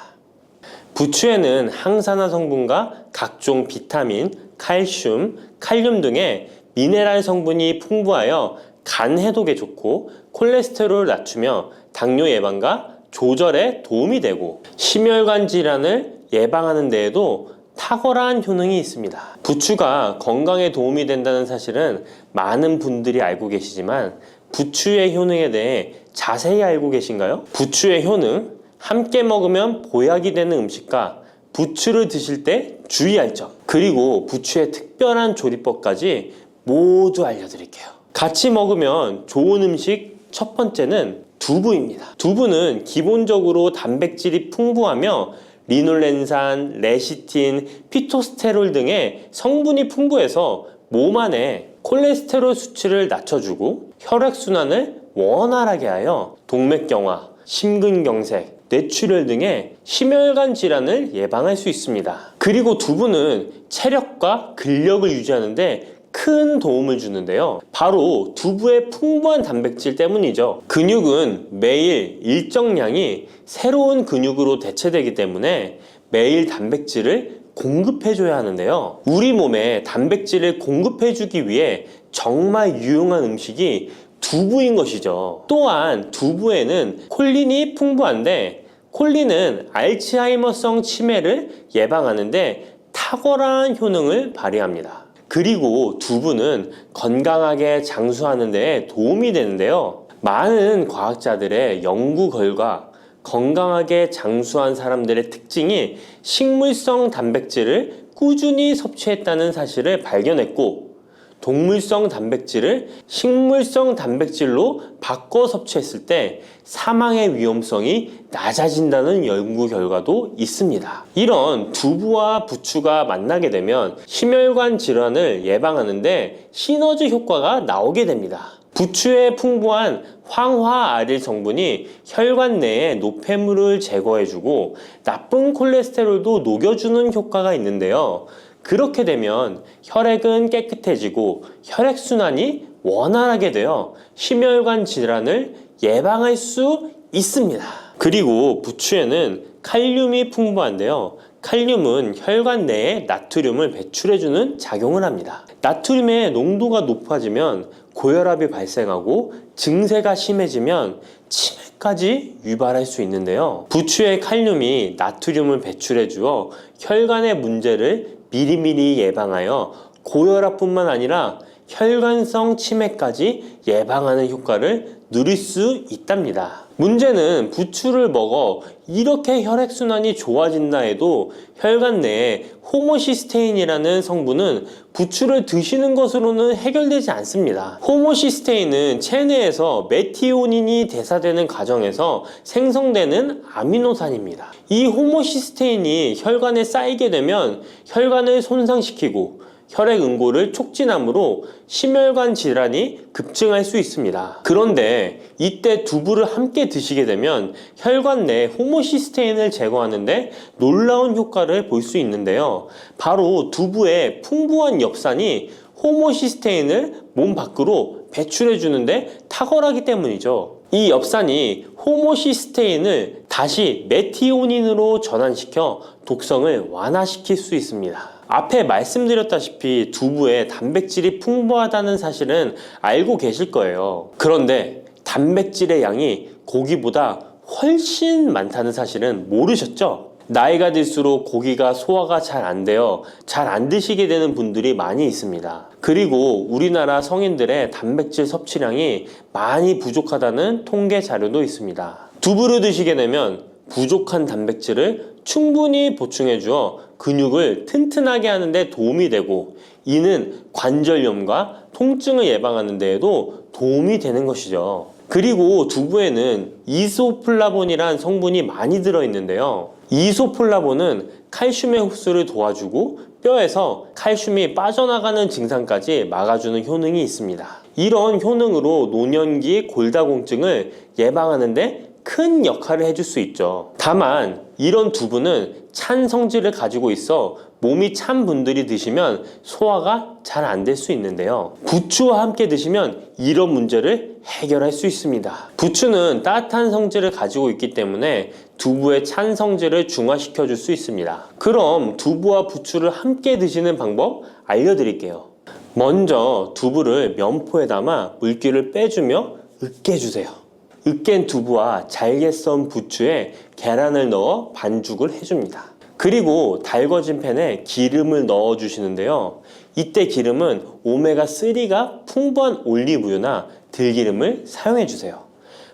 부추에는 항산화 성분과 각종 비타민, 칼슘, 칼륨 등의 미네랄 성분이 풍부하여 간 해독에 좋고 콜레스테롤을 낮추며 당뇨 예방과 조절에 도움이 되고 심혈관 질환을 예방하는 데에도 탁월한 효능이 있습니다. 부추가 건강에 도움이 된다는 사실은 많은 분들이 알고 계시지만 부추의 효능에 대해 자세히 알고 계신가요? 부추의 효능, 함께 먹으면 보약이 되는 음식과 부추를 드실 때 주의할 점, 그리고 부추의 특별한 조리법까지 모두 알려드릴게요. 같이 먹으면 좋은 음식 첫 번째는 두부입니다. 두부는 기본적으로 단백질이 풍부하며 리놀렌산, 레시틴, 피토스테롤 등의 성분이 풍부해서 몸 안에 콜레스테롤 수치를 낮춰주고 혈액순환을 원활하게 하여 동맥경화, 심근경색, 뇌출혈 등의 심혈관 질환을 예방할 수 있습니다. 그리고 두부는 체력과 근력을 유지하는 데 큰 도움을 주는데요. 바로 두부의 풍부한 단백질 때문이죠. 근육은 매일 일정량이 새로운 근육으로 대체되기 때문에 매일 단백질을 공급해줘야 하는데요. 우리 몸에 단백질을 공급해주기 위해 정말 유용한 음식이 두부인 것이죠. 또한 두부에는 콜린이 풍부한데 콜린은 알츠하이머성 치매를 예방하는데 탁월한 효능을 발휘합니다. 그리고 두부는 건강하게 장수하는 데 도움이 되는데요. 많은 과학자들의 연구 결과 건강하게 장수한 사람들의 특징이 식물성 단백질을 꾸준히 섭취했다는 사실을 발견했고, 동물성 단백질을 식물성 단백질로 바꿔 섭취했을 때 사망의 위험성이 낮아진다는 연구 결과도 있습니다. 이런 두부와 부추가 만나게 되면 심혈관 질환을 예방하는데 시너지 효과가 나오게 됩니다. 부추에 풍부한 황화아릴 성분이 혈관 내의 노폐물을 제거해주고 나쁜 콜레스테롤도 녹여주는 효과가 있는데요. 그렇게 되면 혈액은 깨끗해지고 혈액순환이 원활하게 되어 심혈관 질환을 예방할 수 있습니다. 그리고 부추에는 칼륨이 풍부한데요. 칼륨은 혈관 내에 나트륨을 배출해주는 작용을 합니다. 나트륨의 농도가 높아지면 고혈압이 발생하고 증세가 심해지면 치매까지 유발할 수 있는데요. 부추의 칼륨이 나트륨을 배출해 주어 혈관의 문제를 미리미리 예방하여 고혈압뿐만 아니라 혈관성 치매까지 예방하는 효과를 누릴 수 있답니다. 문제는 부추를 먹어 이렇게 혈액순환이 좋아진다 해도 혈관 내에 호모시스테인이라는 성분은 부추를 드시는 것으로는 해결되지 않습니다. 호모시스테인은 체내에서 메티오닌이 대사되는 과정에서 생성되는 아미노산입니다. 이 호모시스테인이 혈관에 쌓이게 되면 혈관을 손상시키고 혈액 응고를 촉진하므로 심혈관 질환이 급증할 수 있습니다. 그런데 이때 두부를 함께 드시게 되면 혈관 내 호모시스테인을 제거하는데 놀라운 효과를 볼 수 있는데요. 바로 두부의 풍부한 엽산이 호모시스테인을 몸 밖으로 배출해 주는데 탁월하기 때문이죠. 이 엽산이 호모시스테인을 다시 메티오닌으로 전환시켜 독성을 완화시킬 수 있습니다. 앞에 말씀드렸다시피 두부에 단백질이 풍부하다는 사실은 알고 계실 거예요. 그런데 단백질의 양이 고기보다 훨씬 많다는 사실은 모르셨죠? 나이가 들수록 고기가 소화가 잘 안 되어 잘 안 드시게 되는 분들이 많이 있습니다. 그리고 우리나라 성인들의 단백질 섭취량이 많이 부족하다는 통계 자료도 있습니다. 두부를 드시게 되면 부족한 단백질을 충분히 보충해 주어 근육을 튼튼하게 하는 데 도움이 되고, 이는 관절염과 통증을 예방하는 데에도 도움이 되는 것이죠. 그리고 두부에는 이소플라본이란 성분이 많이 들어있는데요. 이소플라본은 칼슘의 흡수를 도와주고 뼈에서 칼슘이 빠져나가는 증상까지 막아주는 효능이 있습니다. 이런 효능으로 노년기 골다공증을 예방하는 데 큰 역할을 해줄 수 있죠. 다만 이런 두부는 찬 성질을 가지고 있어 몸이 찬 분들이 드시면 소화가 잘 안 될 수 있는데요. 부추와 함께 드시면 이런 문제를 해결할 수 있습니다. 부추는 따뜻한 성질을 가지고 있기 때문에 두부의 찬 성질을 중화시켜 줄 수 있습니다. 그럼 두부와 부추를 함께 드시는 방법 알려드릴게요. 먼저 두부를 면포에 담아 물기를 빼주며 으깨주세요. 으깬 두부와 잘게 썬 부추에 계란을 넣어 반죽을 해줍니다. 그리고 달궈진 팬에 기름을 넣어 주시는데요. 이때 기름은 오메가3가 풍부한 올리브유나 들기름을 사용해 주세요.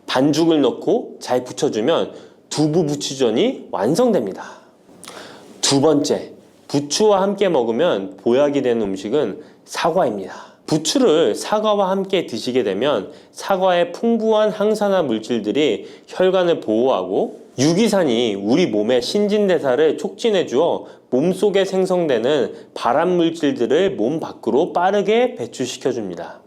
반죽을 넣고 잘 부쳐주면 두부 부추전이 완성됩니다. 두 번째, 부추와 함께 먹으면 보약이 되는 음식은 사과입니다. 부추를 사과와 함께 드시게 되면 사과의 풍부한 항산화 물질들이 혈관을 보호하고 유기산이 우리 몸의 신진대사를 촉진해 주어 몸속에 생성되는 발암 물질들을 몸 밖으로 빠르게 배출시켜 줍니다.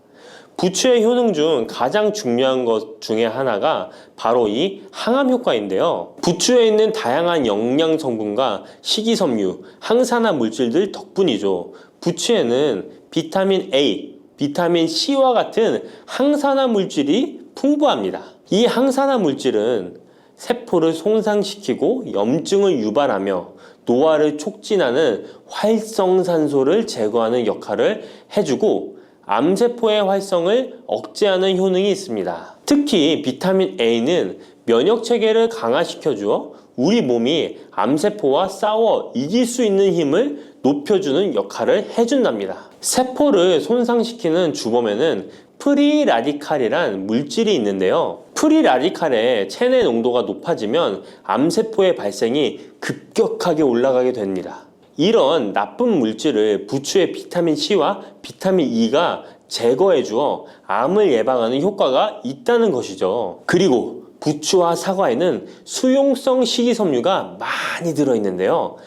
부추의 효능 중 가장 중요한 것 중에 하나가 바로 이 항암 효과인데요. 부추에 있는 다양한 영양 성분과 식이섬유, 항산화 물질들 덕분이죠. 부추에는 비타민 A, 비타민 C와 같은 항산화 물질이 풍부합니다. 이 항산화 물질은 세포를 손상시키고 염증을 유발하며 노화를 촉진하는 활성산소를 제거하는 역할을 해주고 암세포의 활성을 억제하는 효능이 있습니다. 특히 비타민 A는 면역체계를 강화시켜 주어 우리 몸이 암세포와 싸워 이길 수 있는 힘을 높여주는 역할을 해준답니다. 세포를 손상시키는 주범에는 프리라디칼이란 물질이 있는데요. 프리 라디칼의 체내 농도가 높아지면 암세포의 발생이 급격하게 올라가게 됩니다. 이런 나쁜 물질을 부추의 비타민 C와 비타민 E가 제거해 주어 암을 예방하는 효과가 있다는 것이죠. 그리고 부추와 사과에는 수용성 식이섬유가 많이 들어있는데요.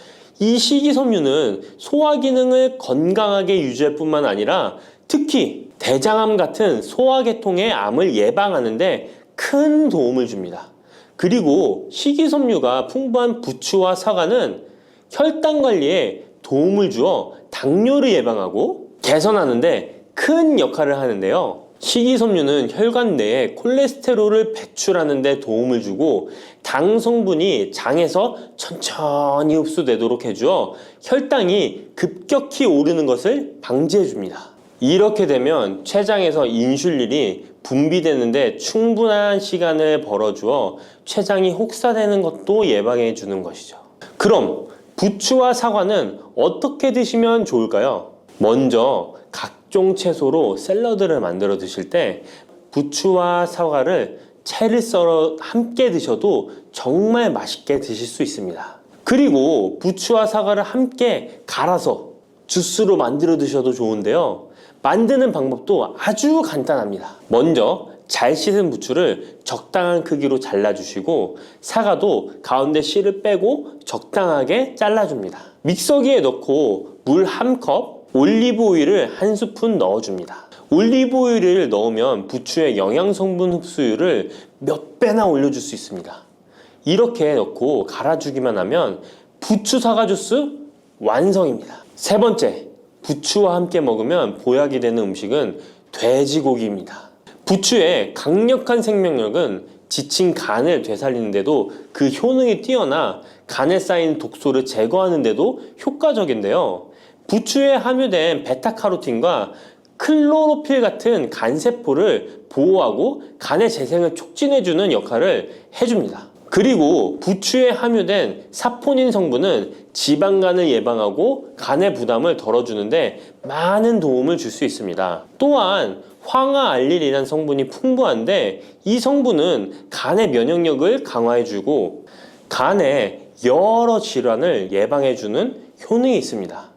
이 식이섬유는 소화 기능을 건강하게 유지할 뿐만 아니라 특히 대장암 같은 소화계통의 암을 예방하는 데 큰 도움을 줍니다. 그리고 식이섬유가 풍부한 부추와 사과는 혈당 관리에 도움을 주어 당뇨를 예방하고 개선하는 데 큰 역할을 하는데요. 식이섬유는 혈관 내에 콜레스테롤을 배출하는 데 도움을 주고 당 성분이 장에서 천천히 흡수되도록 해주어 혈당이 급격히 오르는 것을 방지해 줍니다. 이렇게 되면 췌장에서 인슐린이 분비되는데 충분한 시간을 벌어주어 췌장이 혹사되는 것도 예방해 주는 것이죠. 그럼 부추와 사과는 어떻게 드시면 좋을까요? 먼저 각종 채소로 샐러드를 만들어 드실 때 부추와 사과를 채를 썰어 함께 드셔도 정말 맛있게 드실 수 있습니다. 그리고 부추와 사과를 함께 갈아서 주스로 만들어 드셔도 좋은데요. 만드는 방법도 아주 간단합니다. 먼저 잘 씻은 부추를 적당한 크기로 잘라주시고 사과도 가운데 씨를 빼고 적당하게 잘라줍니다. 믹서기에 넣고 물 1컵, 올리브 오일을 1스푼 넣어줍니다. 올리브 오일을 넣으면 부추의 영양성분 흡수율을 몇 배나 올려줄 수 있습니다. 이렇게 넣고 갈아주기만 하면 부추 사과 주스 완성입니다. 세 번째, 부추와 함께 먹으면 보약이 되는 음식은 돼지고기입니다. 부추의 강력한 생명력은 지친 간을 되살리는데도 그 효능이 뛰어나 간에 쌓인 독소를 제거하는데도 효과적인데요. 부추에 함유된 베타카로틴과 클로로필 같은 간세포를 보호하고 간의 재생을 촉진해주는 역할을 해줍니다. 그리고 부추에 함유된 사포닌 성분은 지방간을 예방하고 간의 부담을 덜어주는데 많은 도움을 줄 수 있습니다. 또한 황화알릴이라는 성분이 풍부한데 이 성분은 간의 면역력을 강화해주고 간의 여러 질환을 예방해주는 효능이 있습니다.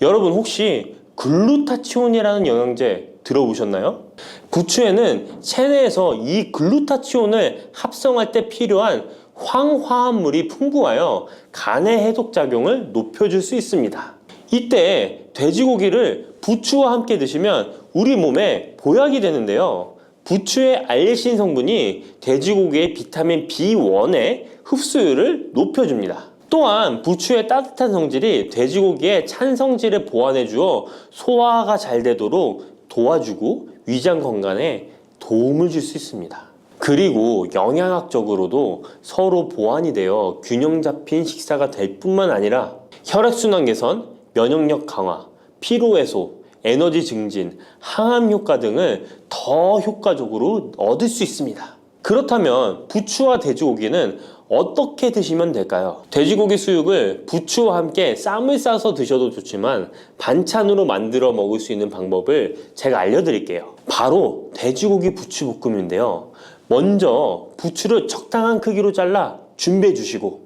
여러분 혹시 글루타치온이라는 영양제 들어보셨나요? 부추에는 체내에서 이 글루타치온을 합성할 때 필요한 황화합물이 풍부하여 간의 해독작용을 높여줄 수 있습니다. 이때 돼지고기를 부추와 함께 드시면 우리 몸에 보약이 되는데요. 부추의 알리신 성분이 돼지고기의 비타민 B1의 흡수율을 높여줍니다. 또한 부추의 따뜻한 성질이 돼지고기의 찬 성질을 보완해 주어 소화가 잘 되도록 도와주고 위장 건강에 도움을 줄 수 있습니다. 그리고 영양학적으로도 서로 보완이 되어 균형 잡힌 식사가 될 뿐만 아니라 혈액순환 개선, 면역력 강화, 피로 해소, 에너지 증진, 항암 효과 등을 더 효과적으로 얻을 수 있습니다. 그렇다면 부추와 돼지고기는 어떻게 드시면 될까요? 돼지고기 수육을 부추와 함께 쌈을 싸서 드셔도 좋지만 반찬으로 만들어 먹을 수 있는 방법을 제가 알려드릴게요. 바로 돼지고기 부추볶음인데요. 먼저 부추를 적당한 크기로 잘라 준비해 주시고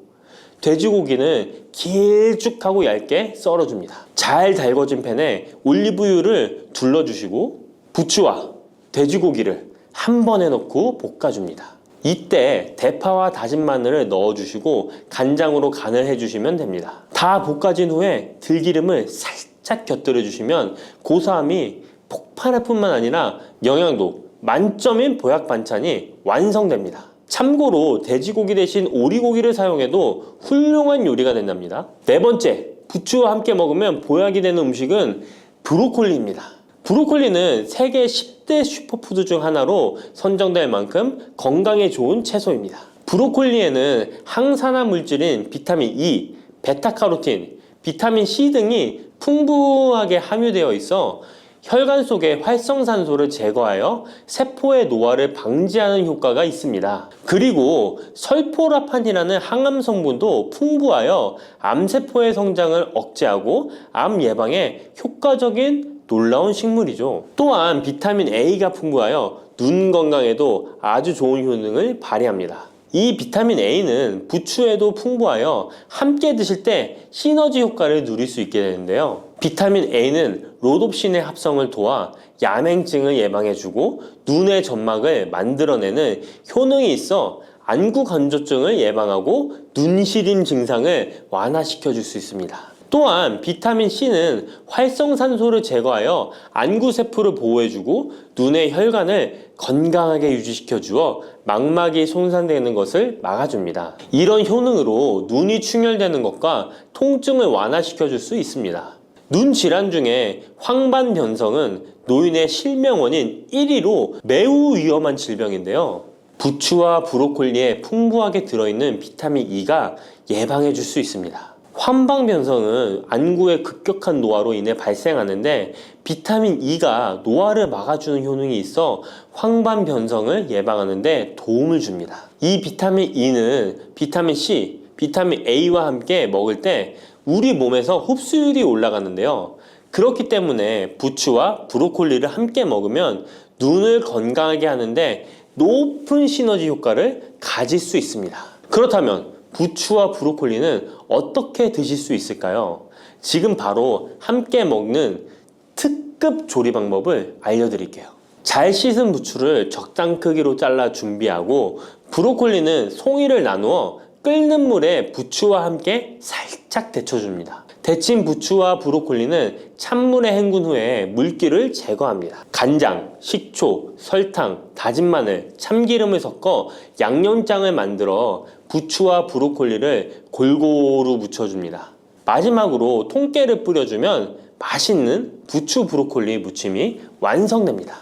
돼지고기는 길쭉하고 얇게 썰어줍니다. 잘 달궈진 팬에 올리브유를 둘러주시고 부추와 돼지고기를 한 번에 넣고 볶아줍니다. 이때 대파와 다진 마늘을 넣어주시고 간장으로 간을 해주시면 됩니다. 다 볶아진 후에 들기름을 살짝 곁들여 주시면 고소함이 폭발할 뿐만 아니라 영양도 만점인 보약 반찬이 완성됩니다. 참고로 돼지고기 대신 오리고기를 사용해도 훌륭한 요리가 된답니다. 네 번째, 부추와 함께 먹으면 보약이 되는 음식은 브로콜리입니다. 브로콜리는 세계 10대 슈퍼푸드 중 하나로 선정될 만큼 건강에 좋은 채소입니다. 브로콜리에는 항산화 물질인 비타민 E, 베타카로틴, 비타민 C 등이 풍부하게 함유되어 있어 혈관 속의 활성산소를 제거하여 세포의 노화를 방지하는 효과가 있습니다. 그리고 설포라판이라는 항암 성분도 풍부하여 암세포의 성장을 억제하고 암 예방에 효과적인 놀라운 식물이죠. 또한 비타민 A가 풍부하여 눈 건강에도 아주 좋은 효능을 발휘합니다. 이 비타민 A는 부추에도 풍부하여 함께 드실 때 시너지 효과를 누릴 수 있게 되는데요. 비타민 A는 로놉신의 합성을 도와 야맹증을 예방해주고 눈의 점막을 만들어내는 효능이 있어 안구 건조증을 예방하고 눈시림 증상을 완화시켜줄 수 있습니다. 또한 비타민 C는 활성산소를 제거하여 안구세포를 보호해주고 눈의 혈관을 건강하게 유지시켜주어 망막이 손상되는 것을 막아줍니다. 이런 효능으로 눈이 충혈되는 것과 통증을 완화시켜줄 수 있습니다. 눈 질환 중에 황반변성은 노인의 실명 원인 1위로 매우 위험한 질병인데요. 부추와 브로콜리에 풍부하게 들어있는 비타민 E가 예방해 줄 수 있습니다. 황반변성은 안구의 급격한 노화로 인해 발생하는데 비타민 E가 노화를 막아주는 효능이 있어 황반변성을 예방하는 데 도움을 줍니다. 이 비타민 E는 비타민 C, 비타민 A와 함께 먹을 때 우리 몸에서 흡수율이 올라가는데요. 그렇기 때문에 부추와 브로콜리를 함께 먹으면 눈을 건강하게 하는데 높은 시너지 효과를 가질 수 있습니다. 그렇다면 부추와 브로콜리는 어떻게 드실 수 있을까요? 지금 바로 함께 먹는 특급 조리 방법을 알려드릴게요. 잘 씻은 부추를 적당 크기로 잘라 준비하고 브로콜리는 송이를 나누어 끓는 물에 부추와 함께 살짝 데쳐줍니다. 데친 부추와 브로콜리는 찬물에 헹군 후에 물기를 제거합니다. 간장, 식초, 설탕, 다진 마늘, 참기름을 섞어 양념장을 만들어 부추와 브로콜리를 골고루 묻혀줍니다. 마지막으로 통깨를 뿌려주면 맛있는 부추 브로콜리 무침이 완성됩니다.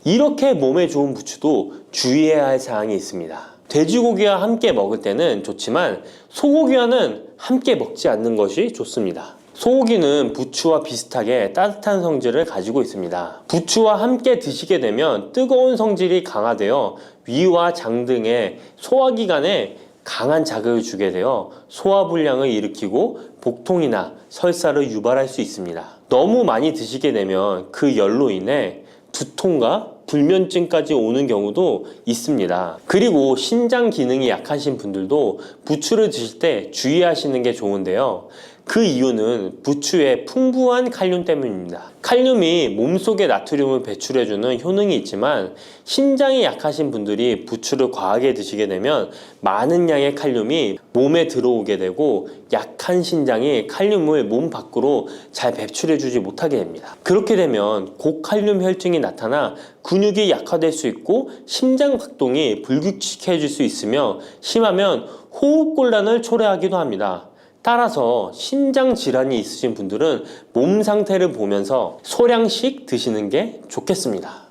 이렇게 몸에 좋은 부추도 주의해야 할 사항이 있습니다. 돼지고기와 함께 먹을 때는 좋지만 소고기와는 함께 먹지 않는 것이 좋습니다. 소고기는 부추와 비슷하게 따뜻한 성질을 가지고 있습니다. 부추와 함께 드시게 되면 뜨거운 성질이 강화되어 위와 장 등의 소화기관에 강한 자극을 주게 되어 소화불량을 일으키고 복통이나 설사를 유발할 수 있습니다. 너무 많이 드시게 되면 그 열로 인해 두통과 불면증까지 오는 경우도 있습니다. 그리고 신장 기능이 약하신 분들도 부추를 드실 때 주의하시는 게 좋은데요. 그 이유는 부추의 풍부한 칼륨 때문입니다. 칼륨이 몸속에 나트륨을 배출해주는 효능이 있지만 신장이 약하신 분들이 부추를 과하게 드시게 되면 많은 양의 칼륨이 몸에 들어오게 되고 약한 신장이 칼륨을 몸 밖으로 잘 배출해주지 못하게 됩니다. 그렇게 되면 고칼륨 혈증이 나타나 근육이 약화될 수 있고 심장 박동이 불규칙해질 수 있으며 심하면 호흡곤란을 초래하기도 합니다. 따라서 신장 질환이 있으신 분들은 몸 상태를 보면서 소량씩 드시는 게 좋겠습니다.